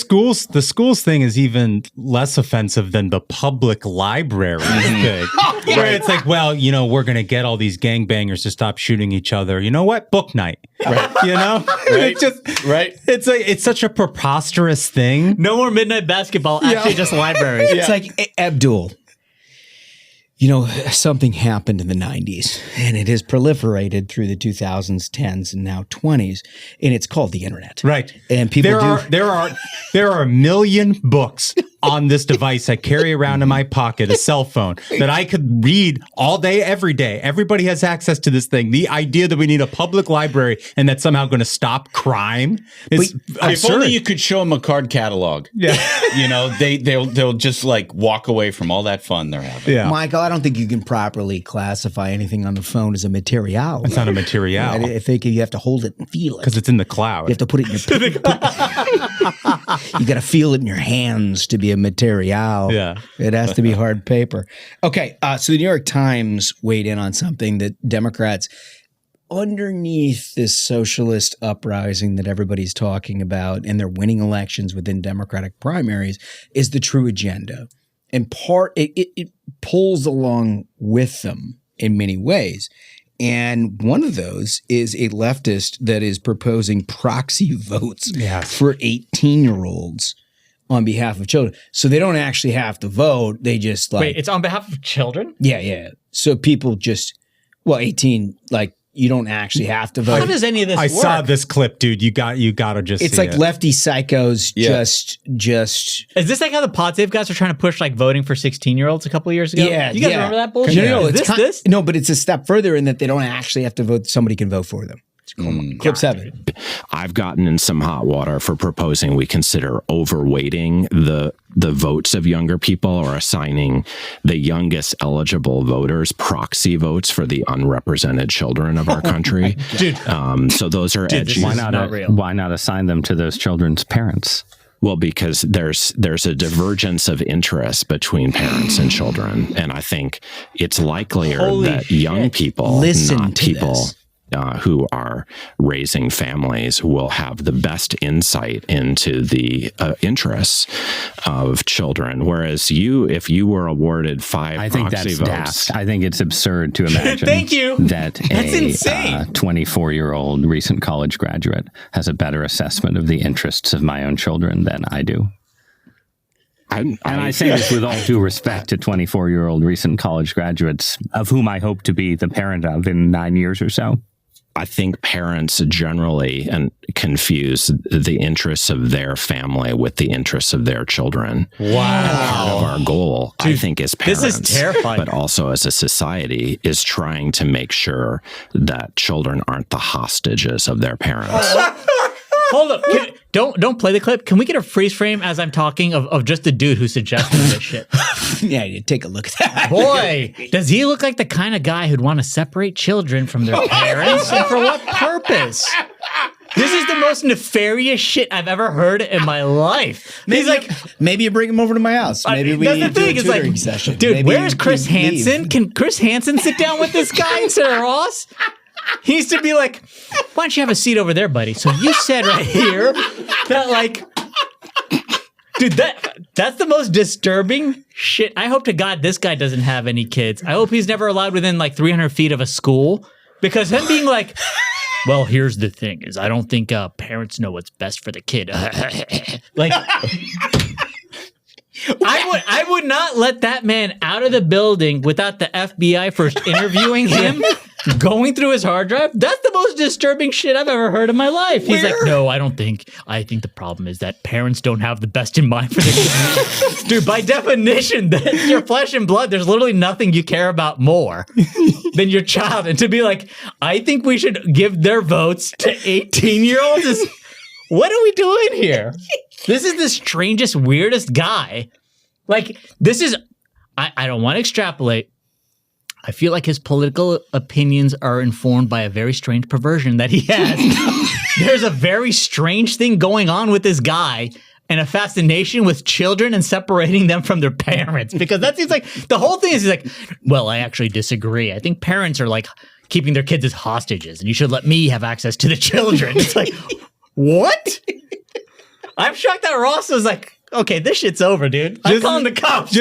[SPEAKER 10] schools thing is even less offensive than the public library thing. Where it's like, well, you know, we're going to get all these gangbangers to stop shooting each other. You know what? Book night. Right. You know?
[SPEAKER 3] Right.
[SPEAKER 10] It's such a preposterous thing.
[SPEAKER 2] No more midnight basketball, actually just libraries.
[SPEAKER 1] It's like, Abdul, you know, something happened in the 90s and it has proliferated through the 2000s, 10s, and now 20s, and it's called the internet.
[SPEAKER 10] Right.
[SPEAKER 1] And people
[SPEAKER 10] there are a million books on this device I carry around in my pocket, a cell phone, that I could read all day, every day. Everybody has access to this thing. The idea that we need a public library and that's somehow going to stop crime is absurd.
[SPEAKER 3] If only you could show them a card catalog.
[SPEAKER 10] Yeah.
[SPEAKER 3] You know, they'll just like walk away from all that fun they're having.
[SPEAKER 10] Yeah.
[SPEAKER 1] Michael, I don't think you can properly classify anything on the phone as a material.
[SPEAKER 10] It's not a material.
[SPEAKER 1] I think you have to hold it and feel it.
[SPEAKER 10] Because it's in the cloud.
[SPEAKER 1] You have to put it in your you got to feel it in your hands to be a material.
[SPEAKER 10] Yeah.
[SPEAKER 1] It has to be hard paper. Okay, so the New York Times weighed in on something that Democrats, underneath this socialist uprising that everybody's talking about, and they're winning elections within Democratic primaries, is the true agenda. And it pulls along with them in many ways. And one of those is a leftist that is proposing proxy votes for 18-year-olds on behalf of children. So they don't actually have to vote. They just like...
[SPEAKER 2] Wait, it's on behalf of children?
[SPEAKER 1] Yeah. So people just... Well, 18, like, you don't actually have to vote.
[SPEAKER 2] How does any of this work?
[SPEAKER 10] I saw this clip, dude. You got to just
[SPEAKER 1] It's
[SPEAKER 10] see
[SPEAKER 1] like
[SPEAKER 10] it.
[SPEAKER 1] lefty psychos just...
[SPEAKER 2] Is this like how the Pod Save guys were trying to push like voting for 16-year-olds a couple of years ago?
[SPEAKER 1] Yeah.
[SPEAKER 2] You guys remember that bullshit?
[SPEAKER 1] No,
[SPEAKER 2] Is
[SPEAKER 1] it's
[SPEAKER 2] this?
[SPEAKER 1] No, but it's a step further in that they don't actually have to vote. Somebody can vote for them. Clip 7.
[SPEAKER 16] I've gotten in some hot water for proposing we consider overweighting the votes of younger people or assigning the youngest eligible voters proxy votes for the unrepresented children of our country.
[SPEAKER 2] Dude.
[SPEAKER 16] So those are edgy.
[SPEAKER 17] Why not assign them to those children's parents?
[SPEAKER 16] Well, because there's a divergence of interest between parents and children. And I think it's likelier that young people, not people who are raising families, will have the best insight into the interests of children. Whereas if you were awarded 5 proxy votes,
[SPEAKER 17] daft. I think it's absurd to imagine
[SPEAKER 2] Thank you.
[SPEAKER 17] that a 24-year-old recent college graduate has a better assessment of the interests of my own children than I do. And I say this with all due respect to 24-year-old recent college graduates, of whom I hope to be the parent of in 9 years or so.
[SPEAKER 16] I think parents generally confuse the interests of their family with the interests of their children.
[SPEAKER 2] Wow.
[SPEAKER 16] Part of our goal, I think, as parents,
[SPEAKER 2] this is terrifying.
[SPEAKER 16] but also as a society, is trying to make sure that children aren't the hostages of their parents.
[SPEAKER 2] Hold up. Don't play the clip. Can we get a freeze frame as I'm talking of just the dude who suggested this shit?
[SPEAKER 1] Yeah, take a look at that.
[SPEAKER 2] Boy, does he look like the kind of guy who'd want to separate children from their parents? And for what purpose? This is the most nefarious shit I've ever heard in my life.
[SPEAKER 1] Maybe you bring him over to my house. Maybe we
[SPEAKER 2] that's the
[SPEAKER 1] do
[SPEAKER 2] thing.
[SPEAKER 1] a
[SPEAKER 2] It's like,
[SPEAKER 1] tutoring session.
[SPEAKER 2] dude,
[SPEAKER 1] Maybe
[SPEAKER 2] where's Chris
[SPEAKER 1] you leave.
[SPEAKER 2] Hansen? Can Chris Hansen sit down with this guy instead of Ross? He used to be like, why don't you have a seat over there, buddy? So you said right here that, like, dude, that's the most disturbing shit. I hope to God this guy doesn't have any kids. I hope he's never allowed within like 300 feet of a school, because him being like, well, here's the thing: is I don't think parents know what's best for the kid. Like, I would not let that man out of the building without the FBI first interviewing him, going through his hard drive. That's the most disturbing shit I've ever heard in my life. He's like, no, I don't think. I think the problem is that parents don't have the best in mind for the kid. Dude, by definition, that's your flesh and blood. There's literally nothing you care about more than your child. And to be like, I think we should give their votes to 18-year-olds is, what are we doing here? This is the strangest, weirdest guy. Like, this is, I don't want to extrapolate. I feel like his political opinions are informed by a very strange perversion that he has. There's a very strange thing going on with this guy and a fascination with children and separating them from their parents. Because that seems like, the whole thing is he's like, well, I actually disagree. I think parents are like keeping their kids as hostages and you should let me have access to the children. It's like, what? I'm shocked that Ross was like, okay, this shit's over, dude. I'm calling the cops.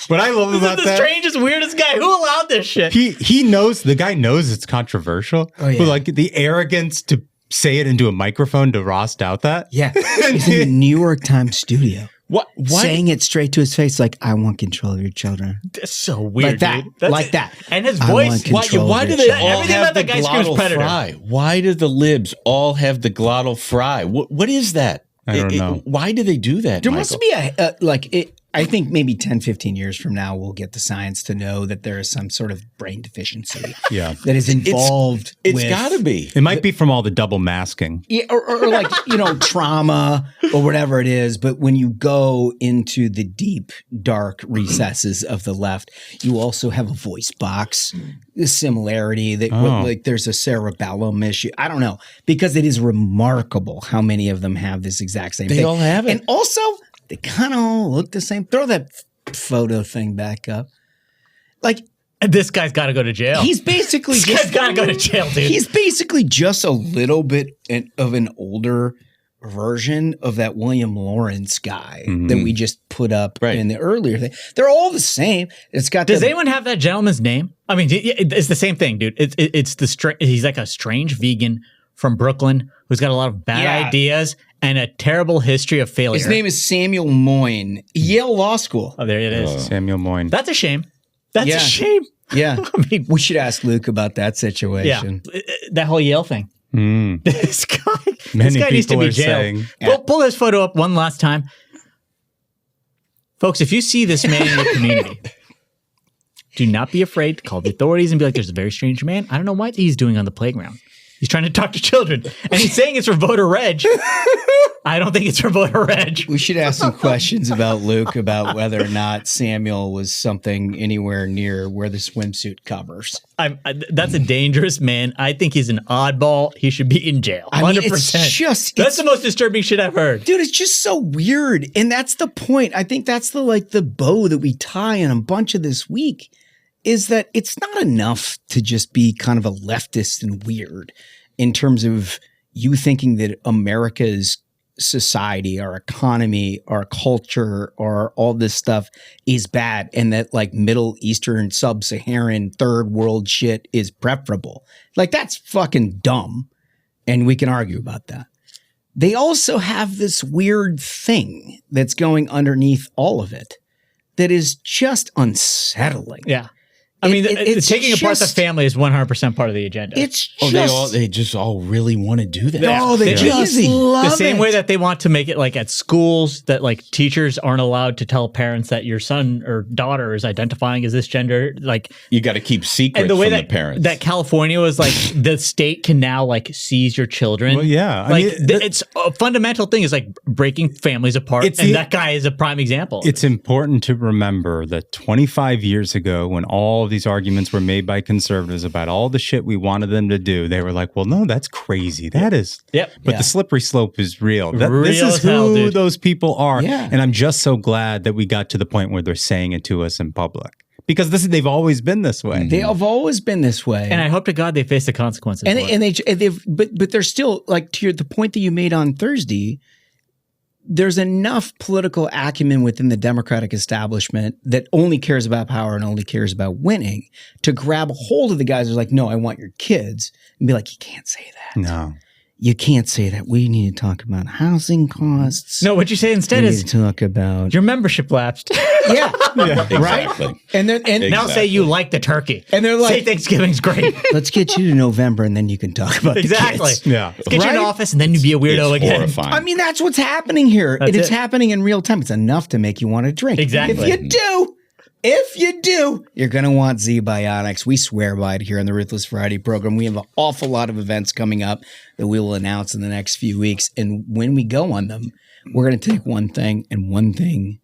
[SPEAKER 10] What I love about
[SPEAKER 2] the
[SPEAKER 10] that,
[SPEAKER 2] strangest, weirdest guy. Who allowed this shit?
[SPEAKER 10] He knows, the guy knows it's controversial.
[SPEAKER 1] Oh, yeah.
[SPEAKER 10] But like the arrogance to say it into a microphone to Ross doubt that.
[SPEAKER 1] Yeah. He's in the New York Times studio.
[SPEAKER 3] What?
[SPEAKER 1] Saying it straight to his face, like, I want control of your children.
[SPEAKER 2] That's so weird,
[SPEAKER 1] like that,
[SPEAKER 2] dude. That's
[SPEAKER 1] like that.
[SPEAKER 2] And his
[SPEAKER 1] I
[SPEAKER 2] voice.
[SPEAKER 1] want control
[SPEAKER 3] Why
[SPEAKER 1] of
[SPEAKER 3] do
[SPEAKER 1] your
[SPEAKER 3] they
[SPEAKER 1] children.
[SPEAKER 3] all
[SPEAKER 2] Everything
[SPEAKER 3] have
[SPEAKER 2] about
[SPEAKER 3] the
[SPEAKER 2] that guy screams
[SPEAKER 3] glottal
[SPEAKER 2] predator.
[SPEAKER 3] fry? Why do the libs all have the glottal fry? What is that?
[SPEAKER 10] I don't know.
[SPEAKER 3] Why do they do that,
[SPEAKER 1] There
[SPEAKER 3] Michael?
[SPEAKER 1] must be I think maybe 10, 15 years from now, we'll get the science to know that there is some sort of brain deficiency that is involved.
[SPEAKER 3] It's got to be.
[SPEAKER 10] It might be from all the double masking.
[SPEAKER 1] Yeah, or like, trauma or whatever it is. But when you go into the deep, dark recesses of the left, you also have a voice box similarity that like there's a cerebellum issue. I don't know, because it is remarkable how many of them have this exact same thing.
[SPEAKER 3] They all have it.
[SPEAKER 1] And also, they kind of all look the same. Throw that photo thing back up. Like,
[SPEAKER 2] this guy's got to go to jail.
[SPEAKER 1] He's basically
[SPEAKER 2] this guy's got to go to jail, dude.
[SPEAKER 1] He's basically just a little bit of an older version of that William Lawrence guy that we just put up in the earlier thing. They're all the same. It's got.
[SPEAKER 2] Does anyone have that gentleman's name? I mean, it's the same thing, dude. He's like a strange vegan from Brooklyn who's got a lot of bad ideas and a terrible history of failure.
[SPEAKER 1] His name is Samuel Moyn, Yale Law School.
[SPEAKER 2] Oh, there it is.
[SPEAKER 10] Samuel Moyn.
[SPEAKER 2] That's a shame. That's a shame.
[SPEAKER 1] Yeah.
[SPEAKER 2] I mean,
[SPEAKER 1] we should ask Luke about that situation.
[SPEAKER 2] Yeah. That whole Yale thing. This guy
[SPEAKER 10] Many
[SPEAKER 2] needs to
[SPEAKER 10] people
[SPEAKER 2] be
[SPEAKER 10] are
[SPEAKER 2] jailed.
[SPEAKER 10] saying.
[SPEAKER 2] Pull this photo up one last time. Folks, if you see this man in your community, do not be afraid to call the authorities and be like, there's a very strange man. I don't know what he's doing on the playground. He's trying to talk to children. And he's saying it's for voter reg. I don't think it's for voter reg.
[SPEAKER 1] We should ask some questions about Luke about whether or not Samuel was something anywhere near where the swimsuit covers.
[SPEAKER 2] That's a dangerous man. I think he's an oddball. He should be in jail. 100%.
[SPEAKER 1] I mean,
[SPEAKER 2] That's the most disturbing shit I've heard.
[SPEAKER 1] Dude, it's just so weird. And that's the point. I think that's the bow that we tie in a bunch of this week. Is that it's not enough to just be kind of a leftist and weird in terms of you thinking that America's society, our economy, our culture, or all this stuff is bad and that like Middle Eastern, sub-Saharan, third world shit is preferable. Like that's fucking dumb. And we can argue about that. They also have this weird thing that's going underneath all of it that is just unsettling.
[SPEAKER 2] Yeah. I mean, taking apart the family is 100% part of the agenda.
[SPEAKER 1] It's just,
[SPEAKER 3] they just all really want to do that.
[SPEAKER 1] They just love
[SPEAKER 2] the same
[SPEAKER 1] it.
[SPEAKER 2] way that they want to make it like at schools that like teachers aren't allowed to tell parents that your son or daughter is identifying as this gender. Like
[SPEAKER 3] you got to keep secrets
[SPEAKER 2] and the way
[SPEAKER 3] from
[SPEAKER 2] that,
[SPEAKER 3] the parents.
[SPEAKER 2] That California was like the state can now like seize your children.
[SPEAKER 10] Well, yeah.
[SPEAKER 2] Like it's a fundamental thing is like breaking families apart. And that guy is a prime example.
[SPEAKER 10] It's important to remember that 25 years ago when all of these arguments were made by conservatives about all the shit we wanted them to do, they were like, well, no, that's crazy. That is.
[SPEAKER 2] Yep.
[SPEAKER 10] But the slippery slope is real.
[SPEAKER 2] Real
[SPEAKER 10] this is
[SPEAKER 2] as hell,
[SPEAKER 10] who
[SPEAKER 2] dude.
[SPEAKER 10] those people are.
[SPEAKER 1] Yeah.
[SPEAKER 10] And I'm just so glad that we got to the point where they're saying it to us in public. Because they've always been this way.
[SPEAKER 1] They have always been this way.
[SPEAKER 2] And I hope to God they face the consequences.
[SPEAKER 1] And they've but they're still like to the point that you made on Thursday. there's enough political acumen within the Democratic establishment that only cares about power and only cares about winning to grab a hold of the guys who's like, no, I want your kids, and be like, you can't say that.
[SPEAKER 10] No.
[SPEAKER 1] You can't say that. We need to talk about housing costs.
[SPEAKER 2] No, what you say instead
[SPEAKER 1] we
[SPEAKER 2] is
[SPEAKER 1] need to talk about
[SPEAKER 2] your membership lapsed.
[SPEAKER 1] yeah,
[SPEAKER 3] Exactly.
[SPEAKER 1] right. And
[SPEAKER 2] Now say you like the turkey,
[SPEAKER 1] and they're like,
[SPEAKER 2] say Thanksgiving's great.
[SPEAKER 1] Let's get you to November, and then you can talk about
[SPEAKER 2] Exactly.
[SPEAKER 1] the kids.
[SPEAKER 10] Yeah.
[SPEAKER 2] Let's get you in
[SPEAKER 1] Right?
[SPEAKER 2] office, and then you'd be a weirdo
[SPEAKER 3] It's
[SPEAKER 2] again.
[SPEAKER 3] horrifying.
[SPEAKER 1] I mean, that's what's happening here.
[SPEAKER 2] That's
[SPEAKER 1] And it's
[SPEAKER 2] it.
[SPEAKER 1] happening in real time. It's enough to make you want to drink.
[SPEAKER 2] Exactly.
[SPEAKER 1] If you do, you're going to want Z-Biotics. We swear by it here on the Ruthless Variety program. We have an awful lot of events coming up that we will announce in the next few weeks. And when we go on them, we're going to take one thing and one thing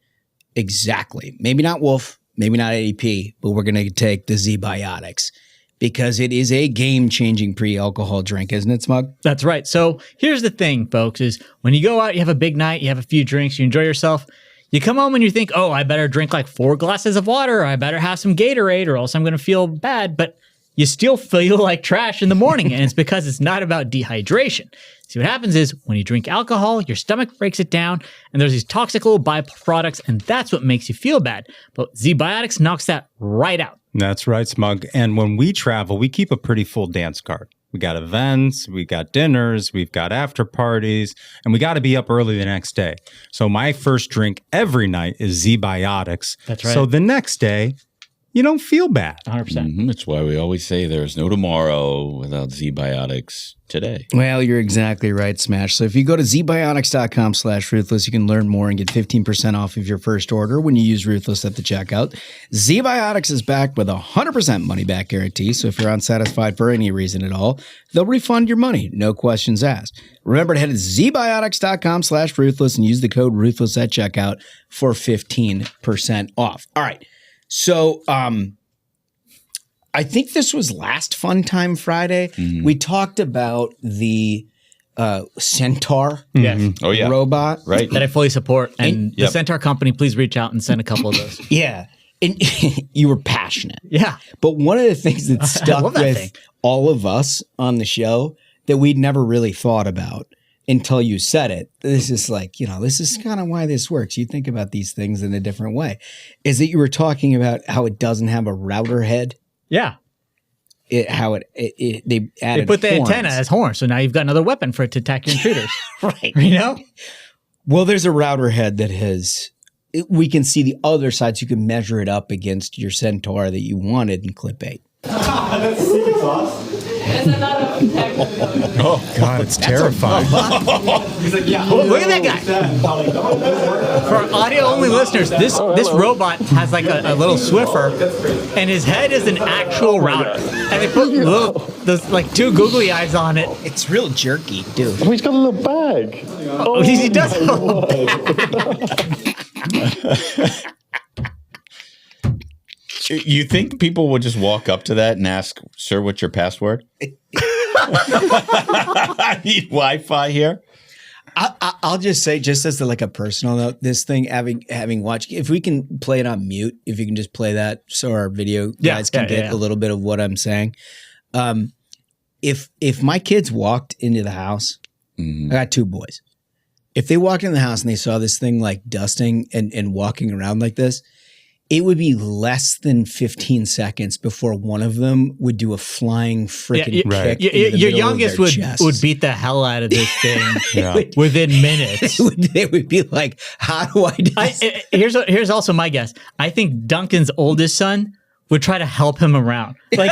[SPEAKER 1] exactly. Maybe not Wolf, maybe not ADP, but we're going to take the Z-Biotics because it is a game-changing pre-alcohol drink, isn't it, Smug?
[SPEAKER 2] That's right. So here's the thing, folks, is when you go out, you have a big night, you have a few drinks, you enjoy yourself. You come home and you think, oh, I better drink like 4 glasses of water, or I better have some Gatorade, or else I'm going to feel bad. But you still feel like trash in the morning, and it's because it's not about dehydration. See, what happens is when you drink alcohol, your stomach breaks it down, and there's these toxic little byproducts, and that's what makes you feel bad. But Z-Biotics knocks that right out.
[SPEAKER 10] That's right, Smug. And when we travel, we keep a pretty full dance card. We got events, we got dinners, we've got after parties, and we got to be up early the next day. So my first drink every night is Z-Biotics.
[SPEAKER 2] That's right.
[SPEAKER 10] So the next day, you don't feel bad.
[SPEAKER 2] 100%.
[SPEAKER 3] That's why we always say there's no tomorrow without Z-Biotics today.
[SPEAKER 1] Well, you're exactly right, Smash. So if you go to zbiotics.com/ruthless, you can learn more and get 15% off of your first order when you use Ruthless at the checkout. Z-Biotics is backed with a 100% money-back guarantee, so if you're unsatisfied for any reason at all, they'll refund your money, no questions asked. Remember to head to zbiotics.com/ruthless and use the code Ruthless at checkout for 15% off. All right. So, I think this was last Fun Time Friday.
[SPEAKER 3] Mm-hmm.
[SPEAKER 1] We talked about the Centaur robot.
[SPEAKER 3] Right.
[SPEAKER 2] That I fully support. And the
[SPEAKER 3] Yep.
[SPEAKER 2] Centaur company, please reach out and send a couple of those.
[SPEAKER 1] Yeah. And you were passionate.
[SPEAKER 2] Yeah.
[SPEAKER 1] But one of the things that stuck
[SPEAKER 2] love that
[SPEAKER 1] with
[SPEAKER 2] thing.
[SPEAKER 1] all of us on the show that we'd never really thought about until you said it, this is like, this is kind of why this works. You think about these things in a different way, is that you were talking about how it doesn't have a router head.
[SPEAKER 2] Yeah.
[SPEAKER 1] They added
[SPEAKER 2] They put the
[SPEAKER 1] horns.
[SPEAKER 2] antenna as horns, so now you've got another weapon for it to attack your intruders.
[SPEAKER 1] Right.
[SPEAKER 2] You know?
[SPEAKER 1] Well, there's a router head that we can see the other side, so you can measure it up against your Centaur that you wanted in clip 8.
[SPEAKER 12] That's secret sauce.
[SPEAKER 10] Oh, God, it's terrifying.
[SPEAKER 12] He's like, yeah.
[SPEAKER 2] Look at that guy. For audio-only listeners, this robot has like a little Swiffer, and his head is an actual router. And they put those like 2 googly eyes on it.
[SPEAKER 1] It's real jerky, dude.
[SPEAKER 18] Oh, he's got a little bag.
[SPEAKER 2] Oh, he does have a little
[SPEAKER 3] You think people would just walk up to that and ask, "Sir, what's your password?" I need Wi-Fi here.
[SPEAKER 1] I'll just say, just as a personal note, this thing having watched, if we can play it on mute, if you can just play that so our video guys can get a little bit of what I'm saying. If my kids walked into the house, I got 2 boys. If they walked in the house and they saw this thing like dusting and walking around like this, it would be less than 15 seconds before one of them would do a flying freaking kick.
[SPEAKER 2] Your youngest would beat the hell out of this thing within minutes.
[SPEAKER 1] They would be like, how do I do this?
[SPEAKER 2] Here's also my guess. I think Duncan's oldest son would try to help him around. Like,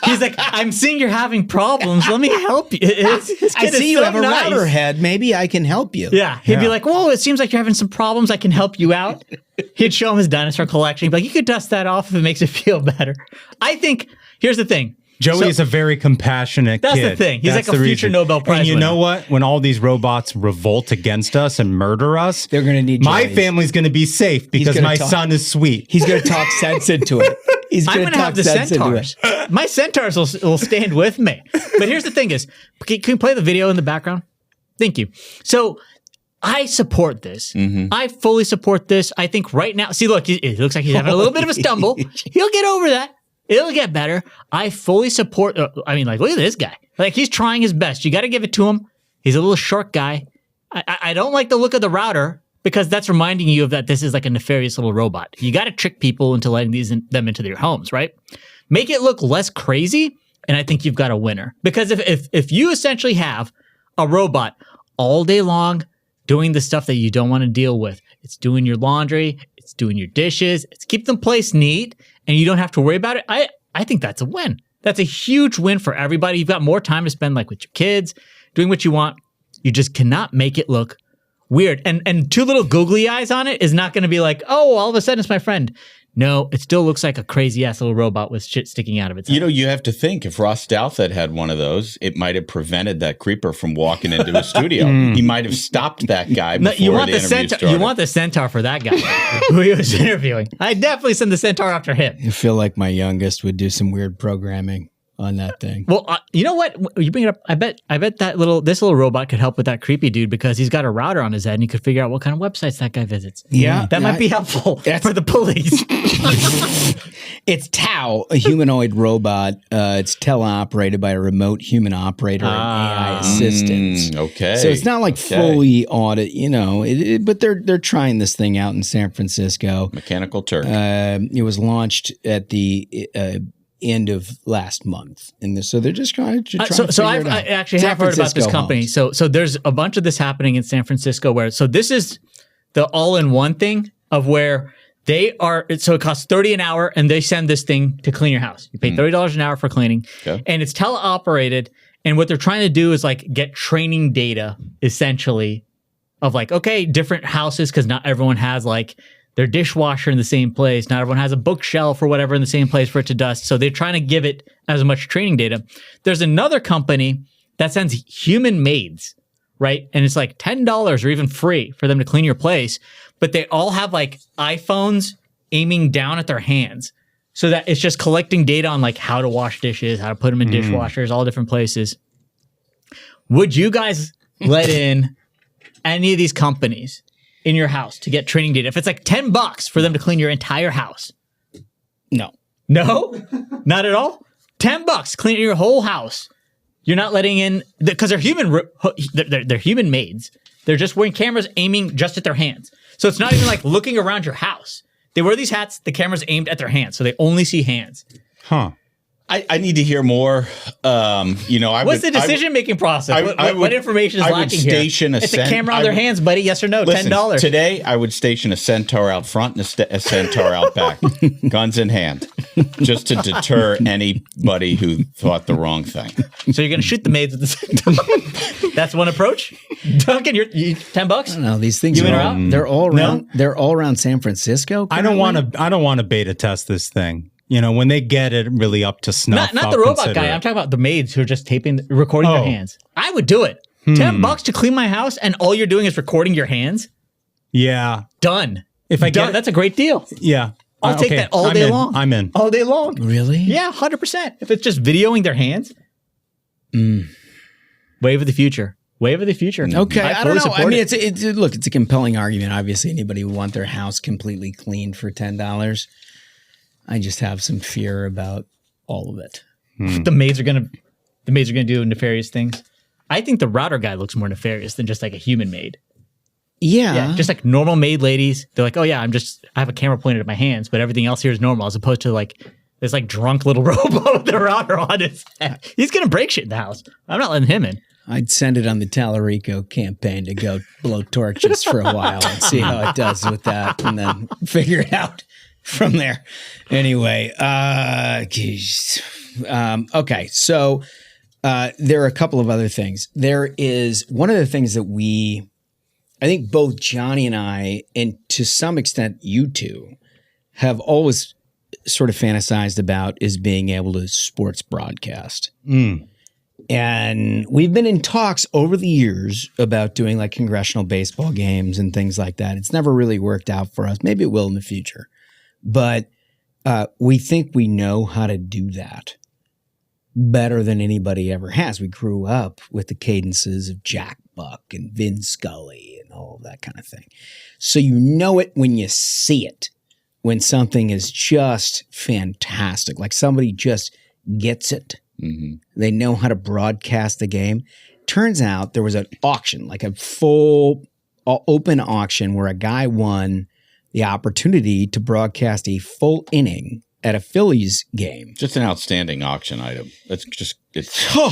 [SPEAKER 2] he's like, I'm seeing you're having problems. Let me help you.
[SPEAKER 1] I see you have a router head. Maybe I can help you.
[SPEAKER 2] Yeah. He'd be like, whoa, it seems like you're having some problems. I can help you out. He'd show him his dinosaur collection. He'd be like, you could dust that off if it makes you feel better. I think, here's the thing.
[SPEAKER 10] Joey is a very compassionate kid.
[SPEAKER 2] That's the thing. He's like a future Nobel Prize
[SPEAKER 10] And you
[SPEAKER 2] winner.
[SPEAKER 10] know what? When all these robots revolt against us and murder us,
[SPEAKER 1] they're going to need
[SPEAKER 10] my
[SPEAKER 1] Joey's.
[SPEAKER 10] Family's going to be safe because my son is sweet.
[SPEAKER 1] He's going to talk sense into it.
[SPEAKER 2] I'm going to have the centaurs. My centaurs will stand with me. But here's the thing is, can you play the video in the background? Thank you. So I support this. I fully support this. I think right now, see, look, it looks like he's having a little bit of a stumble. He'll get over that. It'll get better. I fully support. Look at this guy. Like, he's trying his best. You got to give it to him. He's a little short guy. I don't like the look of the router because that's reminding you of that this is like a nefarious little robot. You got to trick people into letting them into their homes, right? Make it look less crazy, and I think you've got a winner. Because if you essentially have a robot all day long doing the stuff that you don't want to deal with, it's doing your laundry, it's doing your dishes, it's keeping the place neat, and you don't have to worry about it, I think that's a win. That's a huge win for everybody. You've got more time to spend like with your kids, doing what you want. You just cannot make it look weird. And two little googly eyes on it is not going to be like, oh, all of a sudden it's my friend. No, it still looks like a crazy-ass little robot with shit sticking out of its head.
[SPEAKER 3] You know, you have to think, if Ross Douthat had one of those, it might have prevented that creeper from walking into a studio. He might have stopped that guy before the interview started.
[SPEAKER 2] You want the centaur for that guy who he was interviewing. I definitely send the centaur after him.
[SPEAKER 1] I feel like my youngest would do some weird programming on that thing.
[SPEAKER 2] Well, you know what? You bring it up. I bet this little robot could help with that creepy dude because he's got a router on his head and he could figure out what kind of websites that guy visits.
[SPEAKER 1] Yeah,
[SPEAKER 2] that might be helpful for the police.
[SPEAKER 1] It's Tau, a humanoid robot. It's teleoperated by a remote human operator and AI assistants.
[SPEAKER 3] Okay,
[SPEAKER 1] so it's not like fully audit, but they're trying this thing out in San Francisco.
[SPEAKER 3] Mechanical Turk.
[SPEAKER 2] Mm.
[SPEAKER 1] It was launched at the end of last month, and so they're just trying to.
[SPEAKER 2] So I actually have heard about this company. So there's a bunch of this happening in San Francisco this is the all-in-one thing of where they are. So it costs $30 an hour, and they send this thing to clean your house. You pay $30 an hour for cleaning, and it's teleoperated. And what they're trying to do is like get training data essentially of like, okay, different houses, because not everyone has like their dishwasher in the same place. Not everyone has a bookshelf or whatever in the same place for it to dust. So they're trying to give it as much training data. There's another company that sends human maids, right? And it's like $10 or even free for them to clean your place. But they all have like iPhones aiming down at their hands. So that it's just collecting data on like how to wash dishes, how to put them in dishwashers, all different places. Would you guys let in any of these companies in your house to get training data? If it's like $10 for them to clean your entire house.
[SPEAKER 1] No.
[SPEAKER 2] No? Not at all? $10 cleaning your whole house. You're not letting in, because they're human maids. They're just wearing cameras aiming just at their hands. So it's not even like looking around your house. They wear these hats, the camera's aimed at their hands, so they only see hands.
[SPEAKER 10] Huh.
[SPEAKER 3] I need to hear more.
[SPEAKER 2] What's the decision-making process? What information is lacking here? It's a camera on their hands, buddy. Yes or no?
[SPEAKER 3] Listen,
[SPEAKER 2] $10.
[SPEAKER 3] Today, I would station a centaur out front and a centaur out back, guns in hand, just to deter anybody who thought the wrong thing.
[SPEAKER 2] So you're going to shoot the maids at the centaur? That's one approach. Duncan, you $10?
[SPEAKER 1] I don't know. These things they're all around. They're all around San Francisco.
[SPEAKER 10] Currently? I don't want to beta test this thing. When they get it really up to snuff.
[SPEAKER 2] Not the robot guy. I'm talking about the maids who are just recording their hands. I would do it. $10 to clean my house, and all you're doing is recording your hands.
[SPEAKER 10] Yeah,
[SPEAKER 2] done. That's a great deal.
[SPEAKER 10] Yeah,
[SPEAKER 2] I'll take that all day long.
[SPEAKER 10] I'm in
[SPEAKER 2] all day long.
[SPEAKER 1] Really?
[SPEAKER 2] Yeah, 100%. If it's just videoing their hands. Wave of the future. Wave of the future.
[SPEAKER 1] Okay, I don't know. I mean, it's a compelling argument. Obviously, anybody would want their house completely cleaned for $10. I just have some fear about all of it.
[SPEAKER 2] The maids are gonna do nefarious things. I think the router guy looks more nefarious than just like a human maid.
[SPEAKER 1] Yeah,
[SPEAKER 2] just like normal maid ladies. They're like, oh yeah, I have a camera pointed at my hands, but everything else here is normal, as opposed to like this like drunk little robot with the router on his head. He's gonna break shit in the house. I'm not letting him in.
[SPEAKER 1] I'd send it on the Talarico campaign to go blow torches for a while and see how it does with that, and then figure it out from there. Anyway, okay. So there are a couple of other things. There is one of the things that I think both Johnny and I, and to some extent you two, have always sort of fantasized about is being able to sports broadcast. And we've been in talks over the years about doing like congressional baseball games and things like that. It's never really worked out for us. Maybe it will in the future. But we think we know how to do that better than anybody ever has. We grew up with the cadences of Jack Buck and Vin Scully and all that kind of thing. So you know it when you see it, when something is just fantastic, like somebody just gets it. They know how to broadcast the game. turns out there was an auction, like a full open auction where a guy won the opportunity to broadcast a full inning at a Phillies game.
[SPEAKER 3] Just an outstanding auction item. It's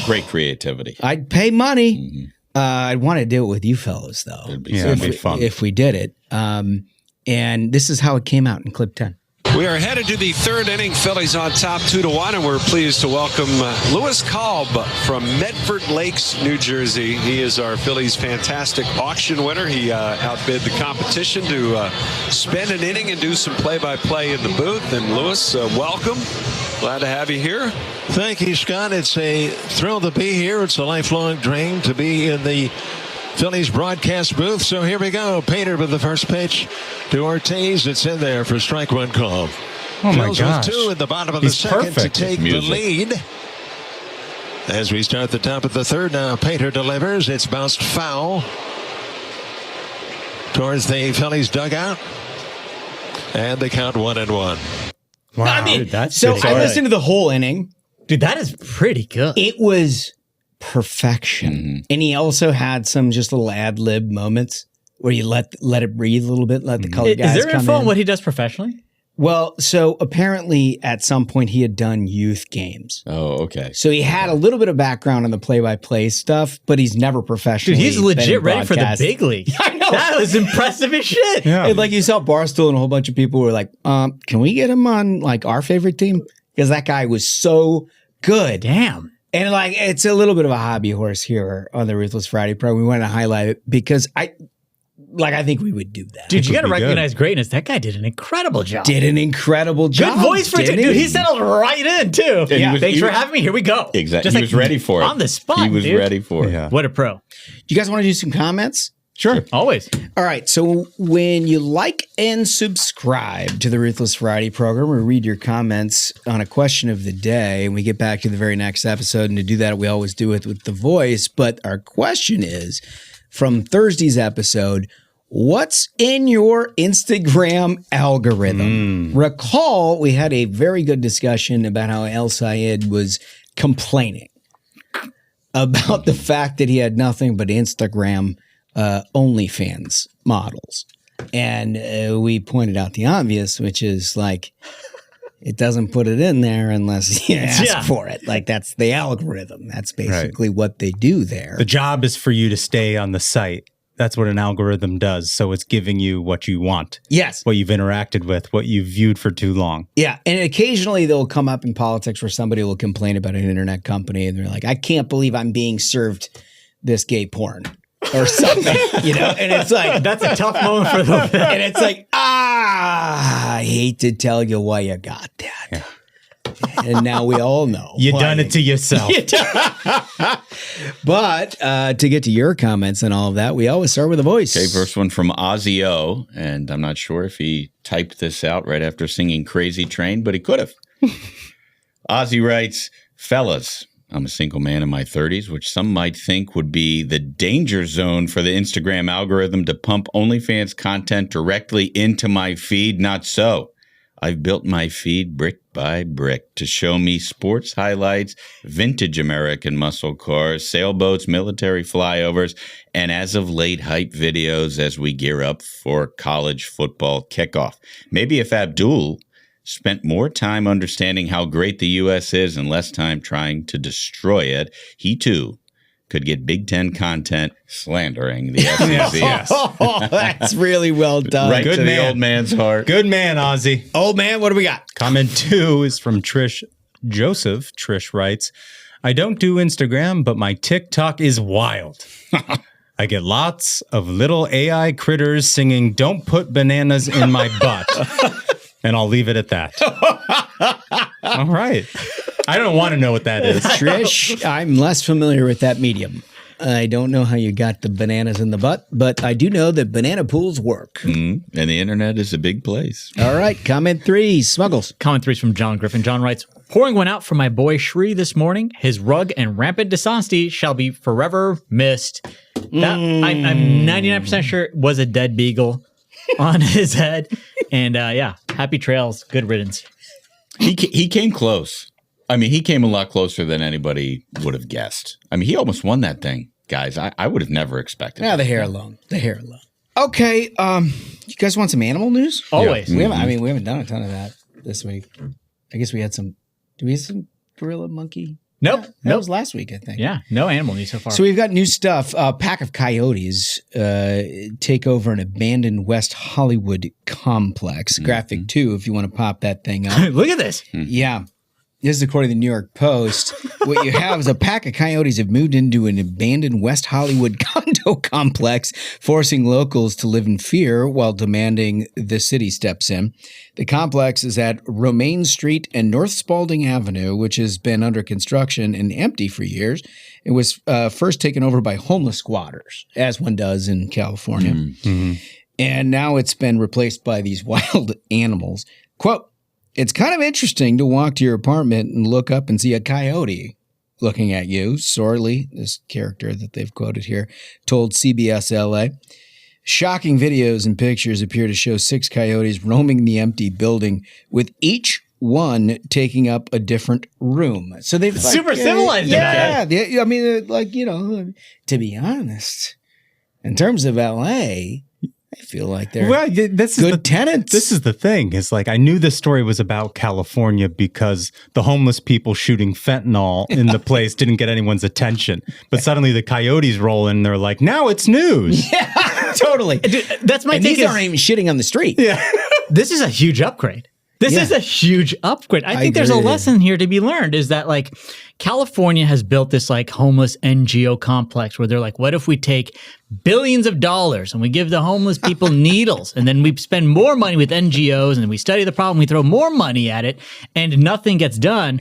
[SPEAKER 3] great creativity.
[SPEAKER 1] I'd pay money. I'd want to do it with you fellas, though.
[SPEAKER 3] It'd be fun.
[SPEAKER 1] If we did it. And this is how it came out in clip 10.
[SPEAKER 18] We are headed to the third inning. Phillies on top 2-1, and we're pleased to welcome Louis Kalb from Medford Lakes, New Jersey. He is our Phillies fantastic auction winner. He outbid the competition to spend an inning and do some play-by-play in the booth. And Louis, welcome. Glad to have you here.
[SPEAKER 19] Thank you, Scott. It's a thrill to be here. It's a lifelong dream to be in the Phillies broadcast booth. So here we go. Painter with the first pitch to Ortiz. It's in there for strike one call.
[SPEAKER 10] Oh my
[SPEAKER 19] Phillies
[SPEAKER 10] gosh.
[SPEAKER 19] with 2 in the bottom of the second
[SPEAKER 10] perfect.
[SPEAKER 19] to take the lead. As we start the top of the third now, Painter delivers. It's bounced foul towards the Phillies dugout. And they count 1-1.
[SPEAKER 10] Wow,
[SPEAKER 1] I mean,
[SPEAKER 10] dude, that's
[SPEAKER 1] so
[SPEAKER 10] pretty
[SPEAKER 1] I
[SPEAKER 10] good.
[SPEAKER 1] listened to the whole inning.
[SPEAKER 2] Dude, that is pretty good.
[SPEAKER 1] It was perfection. And he also had some just little ad lib moments where you let it breathe a little bit, let the color guys
[SPEAKER 2] Is there
[SPEAKER 1] come
[SPEAKER 2] info on
[SPEAKER 1] in.
[SPEAKER 2] what he does professionally?
[SPEAKER 1] Well, so apparently at some point he had done youth games.
[SPEAKER 3] Oh, okay.
[SPEAKER 1] So he had a little bit of background on the play-by-play stuff, but he's never professionally.
[SPEAKER 2] Dude, he's
[SPEAKER 1] been
[SPEAKER 2] legit
[SPEAKER 1] in
[SPEAKER 2] ready for the
[SPEAKER 1] broadcast.
[SPEAKER 2] big league.
[SPEAKER 1] I know.
[SPEAKER 2] That was impressive as shit.
[SPEAKER 1] And like you saw Barstool and a whole bunch of people were like, can we get him on like our favorite team? Because that guy was so good.
[SPEAKER 2] Damn.
[SPEAKER 1] And like, it's a little bit of a hobby horse here on the Ruthless Friday program. We wanted to highlight it because I think we would do that.
[SPEAKER 2] Dude, you got to recognize greatness. That guy did an incredible job.
[SPEAKER 1] Did an incredible job.
[SPEAKER 2] Good voice for it.
[SPEAKER 1] didn't
[SPEAKER 2] Dude, he settled right in, too.
[SPEAKER 3] Yeah.
[SPEAKER 2] Thanks for having me. Here we go.
[SPEAKER 3] Exactly.
[SPEAKER 2] Just
[SPEAKER 3] He was ready for it.
[SPEAKER 2] On the spot,
[SPEAKER 3] He was
[SPEAKER 2] dude.
[SPEAKER 3] ready for it.
[SPEAKER 2] What a pro.
[SPEAKER 1] Do you guys want to do some comments?
[SPEAKER 10] Sure.
[SPEAKER 2] Always.
[SPEAKER 1] All right. So when you like and subscribe to the Ruthless Friday program, we read your comments on a question of the day, and we get back to the very next episode. And to do that, we always do it with the voice. But our question is from Thursday's episode, what's in your Instagram algorithm? Recall, we had a very good discussion about how El Sayed was complaining about the fact that he had nothing but Instagram OnlyFans models. And we pointed out the obvious, which is like, it doesn't put it in there unless you ask for it. Like, that's the algorithm. That's basically what they do there.
[SPEAKER 10] The job is for you to stay on the site. That's what an algorithm does. So it's giving you what you want.
[SPEAKER 1] Yes.
[SPEAKER 10] What you've interacted with, what you've viewed for too long.
[SPEAKER 1] Yeah. And occasionally they'll come up in politics where somebody will complain about an internet company and they're like, I can't believe I'm being served this gay porn or something, you know? And it's like,
[SPEAKER 2] that's a tough moment for them.
[SPEAKER 1] And it's like, I hate to tell you why you got that.
[SPEAKER 10] Yeah.
[SPEAKER 1] And now we all know.
[SPEAKER 10] You done it to yourself.
[SPEAKER 1] But to get to your comments and all of that, we always start with a voice.
[SPEAKER 3] Okay, first one from Ozzy O, and I'm not sure if he typed this out right after singing Crazy Train, but he could have. Ozzy writes, fellas, I'm a single man in my 30s, which some might think would be the danger zone for the Instagram algorithm to pump OnlyFans content directly into my feed. Not so. I've built my feed brick by brick to show me sports highlights, vintage American muscle cars, sailboats, military flyovers, and as of late, hype videos as we gear up for college football kickoff. Maybe if Abdul spent more time understanding how great the U.S. is and less time trying to destroy it, he too could get Big Ten content slandering the SEC.
[SPEAKER 1] Oh, that's really well done.
[SPEAKER 3] Right to the old man's heart.
[SPEAKER 10] Good man, Ozzy.
[SPEAKER 1] Old man, what do we got?
[SPEAKER 10] Comment 2 is from Trish Joseph. Trish writes, I don't do Instagram, but my TikTok is wild. I get lots of little AI critters singing, don't put bananas in my butt. And I'll leave it at that. All right. I don't want to know what that is.
[SPEAKER 1] Trish, I'm less familiar with that medium. I don't know how you got the bananas in the butt, but I do know that banana pools work.
[SPEAKER 3] Mm-hmm. And the internet is a big place.
[SPEAKER 1] All right. Comment 3, Smuggles.
[SPEAKER 2] Comment 3 is from John Griffin. John writes, pouring one out for my boy Shri this morning. His rug and rampant dishonesty shall be forever missed. That, I'm 99% sure it was a dead beagle on his head. And yeah, happy trails. Good riddance.
[SPEAKER 3] He came close. I mean, he came a lot closer than anybody would have guessed. I mean, he almost won that thing. guys. I would have never expected.
[SPEAKER 1] Yeah, the hair alone. Okay, you guys want some animal news?
[SPEAKER 2] Always.
[SPEAKER 1] We haven't done a ton of that this week. I guess we had some. Do we have some gorilla monkey?
[SPEAKER 2] Nope.
[SPEAKER 1] That was last week, I think.
[SPEAKER 2] Yeah, no animal news so far.
[SPEAKER 1] So we've got new stuff. A pack of coyotes take over an abandoned West Hollywood complex. Graphic 2, if you want to pop that thing up.
[SPEAKER 2] Look at this.
[SPEAKER 1] Yeah. This is according to the New York Post. What you have is a pack of coyotes have moved into an abandoned West Hollywood condo complex, forcing locals to live in fear while demanding the city steps in. The complex is at Romaine Street and North Spalding Avenue, which has been under construction and empty for years. It was first taken over by homeless squatters, as one does in California. And now it's been replaced by these wild animals. Quote, "It's kind of interesting to walk to your apartment and look up and see a coyote looking at you," Sorley, this character that they've quoted here, told CBS LA. Shocking videos and pictures appear to show 6 coyotes roaming the empty building, with each one taking up a different room. So they've
[SPEAKER 2] super civilized about it.
[SPEAKER 1] Yeah, I mean, to be honest, in terms of LA, I feel like they're good tenants.
[SPEAKER 10] This is the thing. Is like I knew this story was about California because the homeless people shooting fentanyl in the place didn't get anyone's attention. But suddenly the coyotes roll in and they're like, now it's news.
[SPEAKER 1] Yeah, totally.
[SPEAKER 2] Dude, that's my take.
[SPEAKER 1] These aren't even shitting on the street.
[SPEAKER 10] Yeah.
[SPEAKER 2] This is a huge upgrade. This is a huge upgrade. I think there's a lesson here to be learned is that like California has built this like homeless NGO complex where they're like, what if we take billions of dollars and we give the homeless people needles and then we spend more money with NGOs and then we study the problem, we throw more money at it and nothing gets done.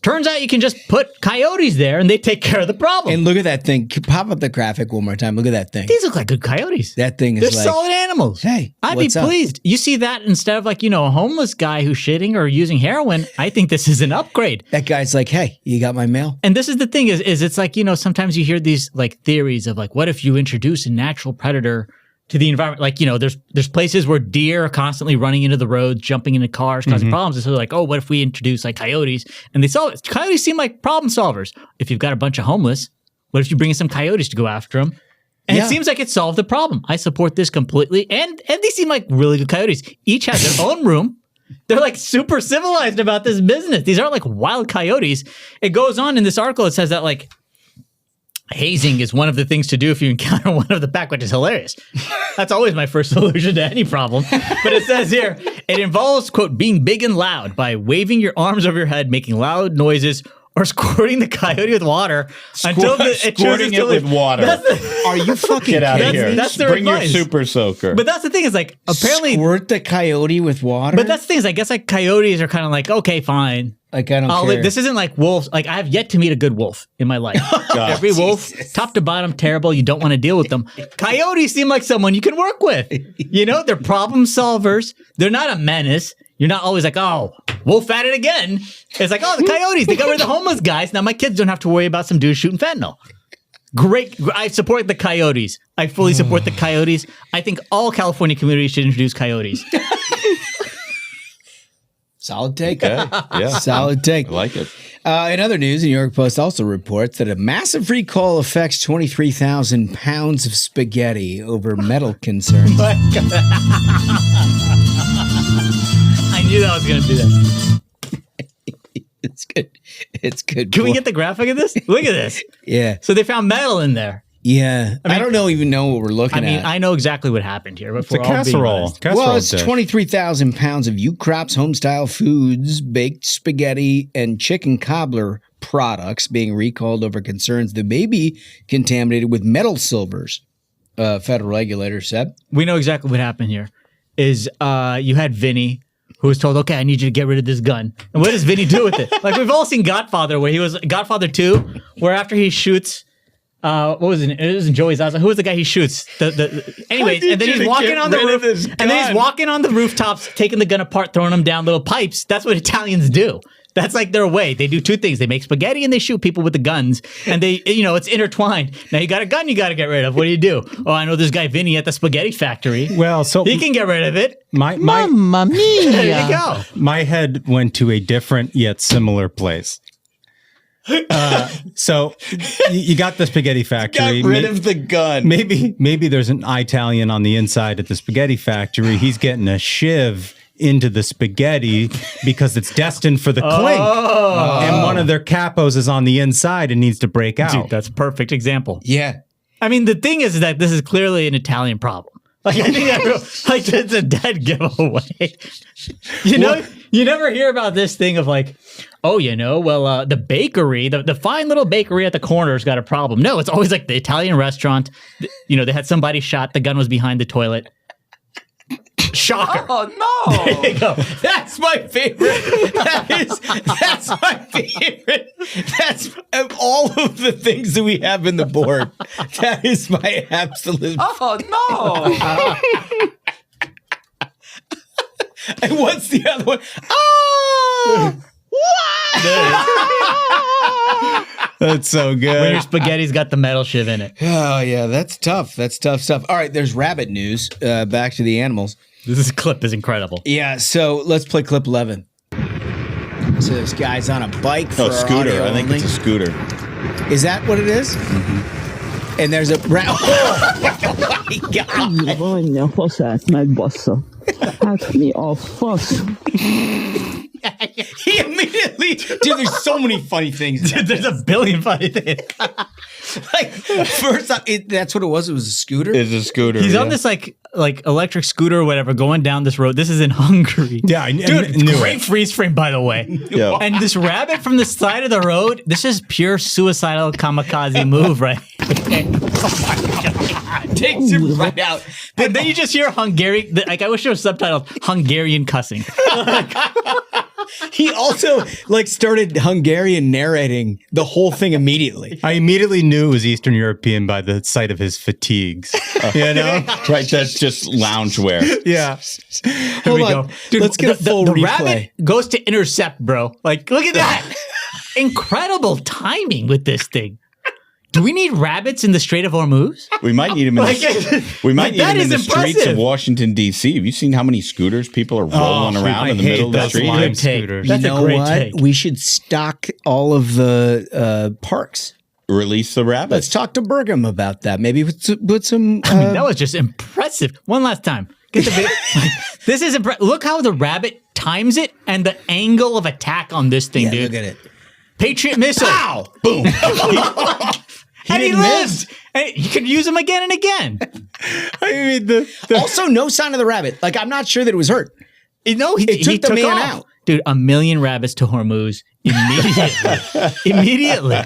[SPEAKER 2] Turns out you can just put coyotes there and they take care of the problem.
[SPEAKER 1] And look at that thing. Pop up the graphic one more time. Look at that thing.
[SPEAKER 2] These look like good coyotes.
[SPEAKER 1] That thing is
[SPEAKER 2] They're solid animals.
[SPEAKER 1] Hey,
[SPEAKER 2] I'd be pleased. You see that instead of like, a homeless guy who's shitting or using heroin, I think this is an upgrade.
[SPEAKER 1] That guy's like, hey, you got my mail?
[SPEAKER 2] And this is the thing is it's like, sometimes you hear these like theories of like, what if you introduce a natural predator to the environment? Like, there's places where deer are constantly running into the roads, jumping into cars, causing problems. And so they're like, oh, what if we introduce like coyotes? And they solve it. Coyotes seem like problem solvers. If you've got a bunch of homeless, what if you bring in some coyotes to go after them? And it seems like it solved the problem. I support this completely. And they seem like really good coyotes. Each has their own room. They're like super civilized about this business. These aren't like wild coyotes. It goes on in this article. It says that like, hazing is one of the things to do if you encounter one of the pack, which is hilarious. That's always my first solution to any problem. But it says here, it involves, quote, being big and loud by waving your arms over your head, making loud noises, or squirting the coyote with water until it chooses to leave.
[SPEAKER 3] With water.
[SPEAKER 1] Are you fucking
[SPEAKER 3] Get out of here.
[SPEAKER 2] That's their
[SPEAKER 3] Bring
[SPEAKER 2] advice.
[SPEAKER 3] your super soaker.
[SPEAKER 2] But that's the thing is like, apparently.
[SPEAKER 1] Squirt the coyote with water?
[SPEAKER 2] But that's the thing is I guess like coyotes are kind of like, okay, fine.
[SPEAKER 1] Like, I don't care.
[SPEAKER 2] This isn't like wolves. Like, I have yet to meet a good wolf in my life. Every wolf, top to bottom, terrible. You don't want to deal with them. Coyotes seem like someone you can work with. They're problem solvers. They're not a menace. You're not always like, oh, wolf at it again. It's like, oh, the coyotes, they got rid of the homeless guys. Now my kids don't have to worry about some dude shooting fentanyl. Great. I support the coyotes. I fully support the coyotes. I think all California communities should introduce coyotes.
[SPEAKER 1] Solid take.
[SPEAKER 3] Okay. Yeah.
[SPEAKER 1] Solid take.
[SPEAKER 3] I like it.
[SPEAKER 1] In other news, the New York Post also reports that a massive recall affects 23,000 pounds of spaghetti over metal concerns.
[SPEAKER 2] I knew that was going to do that.
[SPEAKER 1] It's good. It's good.
[SPEAKER 2] Can we get the graphic of this? Look at this.
[SPEAKER 1] Yeah.
[SPEAKER 2] So they found metal in there.
[SPEAKER 1] Yeah. I don't even know what we're looking at.
[SPEAKER 2] I mean, I know exactly what happened here. But
[SPEAKER 10] it's a casserole.
[SPEAKER 1] Well, it's 23,000 pounds of Ukrop's home-style foods, baked spaghetti, and chicken cobbler products being recalled over concerns that may be contaminated with metal silvers, federal regulators said.
[SPEAKER 2] We know exactly what happened here. Is you had Vinny, who was told, okay, I need you to get rid of this gun. And what does Vinny do with it? Like, we've all seen Godfather, where he was Godfather 2, where after he shoots... what was it? It wasn't Joey Zaza. Who was the guy he shoots? Anyways, and then he's walking on the roof, and then he's walking on the rooftops, taking the gun apart, throwing them down little pipes. That's what Italians do. That's like their way. They do two things. They make spaghetti and they shoot people with the guns. And they, it's intertwined. Now you got a gun you got to get rid of. What do? Oh, I know this guy Vinny at the spaghetti factory.
[SPEAKER 10] Well, so
[SPEAKER 2] he can get rid of it.
[SPEAKER 10] Mamma
[SPEAKER 2] mia. There you go.
[SPEAKER 10] My head went to a different yet similar place. So you got the spaghetti factory.
[SPEAKER 3] Got rid of the gun.
[SPEAKER 10] Maybe there's an Italian on the inside at the spaghetti factory. He's getting a shiv into the spaghetti because it's destined for the clink. And one of their capos is on the inside and needs to break out.
[SPEAKER 2] Dude, that's a perfect example.
[SPEAKER 1] Yeah.
[SPEAKER 2] I mean, the thing is that this is clearly an Italian problem. Like, I think it's a dead giveaway. You never hear about this thing of like, the bakery, the fine little bakery at the corner's got a problem. No, it's always like the Italian restaurant. They had somebody shot. The gun was behind the toilet. Shocker.
[SPEAKER 12] Oh, no.
[SPEAKER 2] There you go.
[SPEAKER 1] That's my favorite. That's my favorite. That's of all of the things that we have in the board. That is my absolute.
[SPEAKER 12] Oh, no.
[SPEAKER 1] And what's the other one? Oh!
[SPEAKER 10] That's so good.
[SPEAKER 2] When your spaghetti's got the metal shiv in it.
[SPEAKER 1] Oh, yeah, that's tough. That's tough stuff. All right, there's rabbit news. Back to the animals.
[SPEAKER 2] This clip is incredible.
[SPEAKER 1] Yeah, so let's play clip 11. So this guy's on a bike for
[SPEAKER 3] scooter. I think it's a scooter.
[SPEAKER 1] Is that what it is? Mm-hmm. And there's a rabbit. Oh, my God.
[SPEAKER 20] Voglia fosset megbassza. Hát mi a fasz?
[SPEAKER 1] He immediately, dude, there's so many funny things.
[SPEAKER 2] Dude, there's a billion funny things.
[SPEAKER 1] Like, first off, that's what it was. It was a scooter.
[SPEAKER 3] It's a scooter.
[SPEAKER 2] He's on this like electric scooter or whatever, going down this road. This is in Hungary.
[SPEAKER 10] Yeah,
[SPEAKER 2] dude, great freeze frame, by the way.
[SPEAKER 3] Yeah.
[SPEAKER 2] And this rabbit from the side of the road. This is pure suicidal kamikaze move, right?
[SPEAKER 1] Oh my God. Takes him right out.
[SPEAKER 2] And then you just hear Hungarian. Like, I wish it was subtitled Hungarian cussing.
[SPEAKER 1] He also started Hungarian narrating the whole thing immediately.
[SPEAKER 10] I immediately knew it was Eastern European by the sight of his fatigues.
[SPEAKER 3] Right, that's just loungewear.
[SPEAKER 10] Yeah.
[SPEAKER 2] Here we go. Dude,
[SPEAKER 1] let's get a full
[SPEAKER 2] the
[SPEAKER 1] replay.
[SPEAKER 2] Rabbit goes to intercept, bro. Like, look at that. Incredible timing with this thing. Do we need rabbits in the Strait of Hormuz?
[SPEAKER 3] We might need them in the streets of Washington, D.C. Have you seen how many scooters people are rolling around in the middle of the street?
[SPEAKER 2] That's a great take.
[SPEAKER 1] We should stock all of the parks.
[SPEAKER 3] Release the rabbits.
[SPEAKER 1] Let's talk to Burgum about that. Maybe with some.
[SPEAKER 2] I mean, that was just impressive. One last time. Get the video. This is impressive. Look how the rabbit times it and the angle of attack on this thing, dude.
[SPEAKER 1] Look at it.
[SPEAKER 2] Patriot missile.
[SPEAKER 1] Pow! Boom.
[SPEAKER 2] And he lived. And you could use him again and again.
[SPEAKER 10] I mean,
[SPEAKER 1] also no sign of the rabbit. Like, I'm not sure that it was hurt.
[SPEAKER 2] No, he
[SPEAKER 1] took the man
[SPEAKER 2] off.
[SPEAKER 1] out.
[SPEAKER 2] Dude, 1 million rabbits to Hormuz immediately.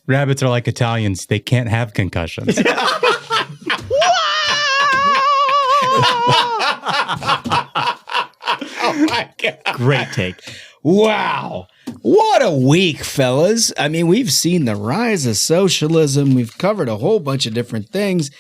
[SPEAKER 10] Rabbits are like Italians. They can't have concussions.
[SPEAKER 1] Oh my God.
[SPEAKER 2] Great take.
[SPEAKER 1] Wow. What a week, fellas. I mean, we've seen the rise of socialism. We've covered a whole bunch of different things.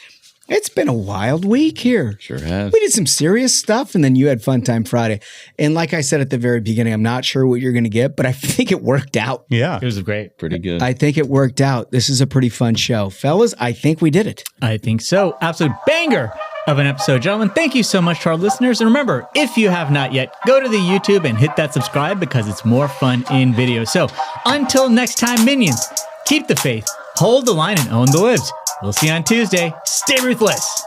[SPEAKER 1] It's been a wild week here.
[SPEAKER 3] Sure has.
[SPEAKER 1] We did some serious stuff, and then you had Fun Time Friday. And like I said at the very beginning, I'm not sure what you're going to get, but I think it worked out.
[SPEAKER 10] Yeah.
[SPEAKER 2] It was great.
[SPEAKER 3] Pretty good.
[SPEAKER 1] I think it worked out. This is a pretty fun show. Fellas, I think we did it.
[SPEAKER 2] I think so. Absolute banger of an episode. Gentlemen, thank you so much to our listeners. And remember, if you have not yet, go to the YouTube and hit that subscribe because it's more fun in video. So until next time, minions, keep the faith, hold the line, and own the libs. We'll see you on Tuesday. Stay ruthless.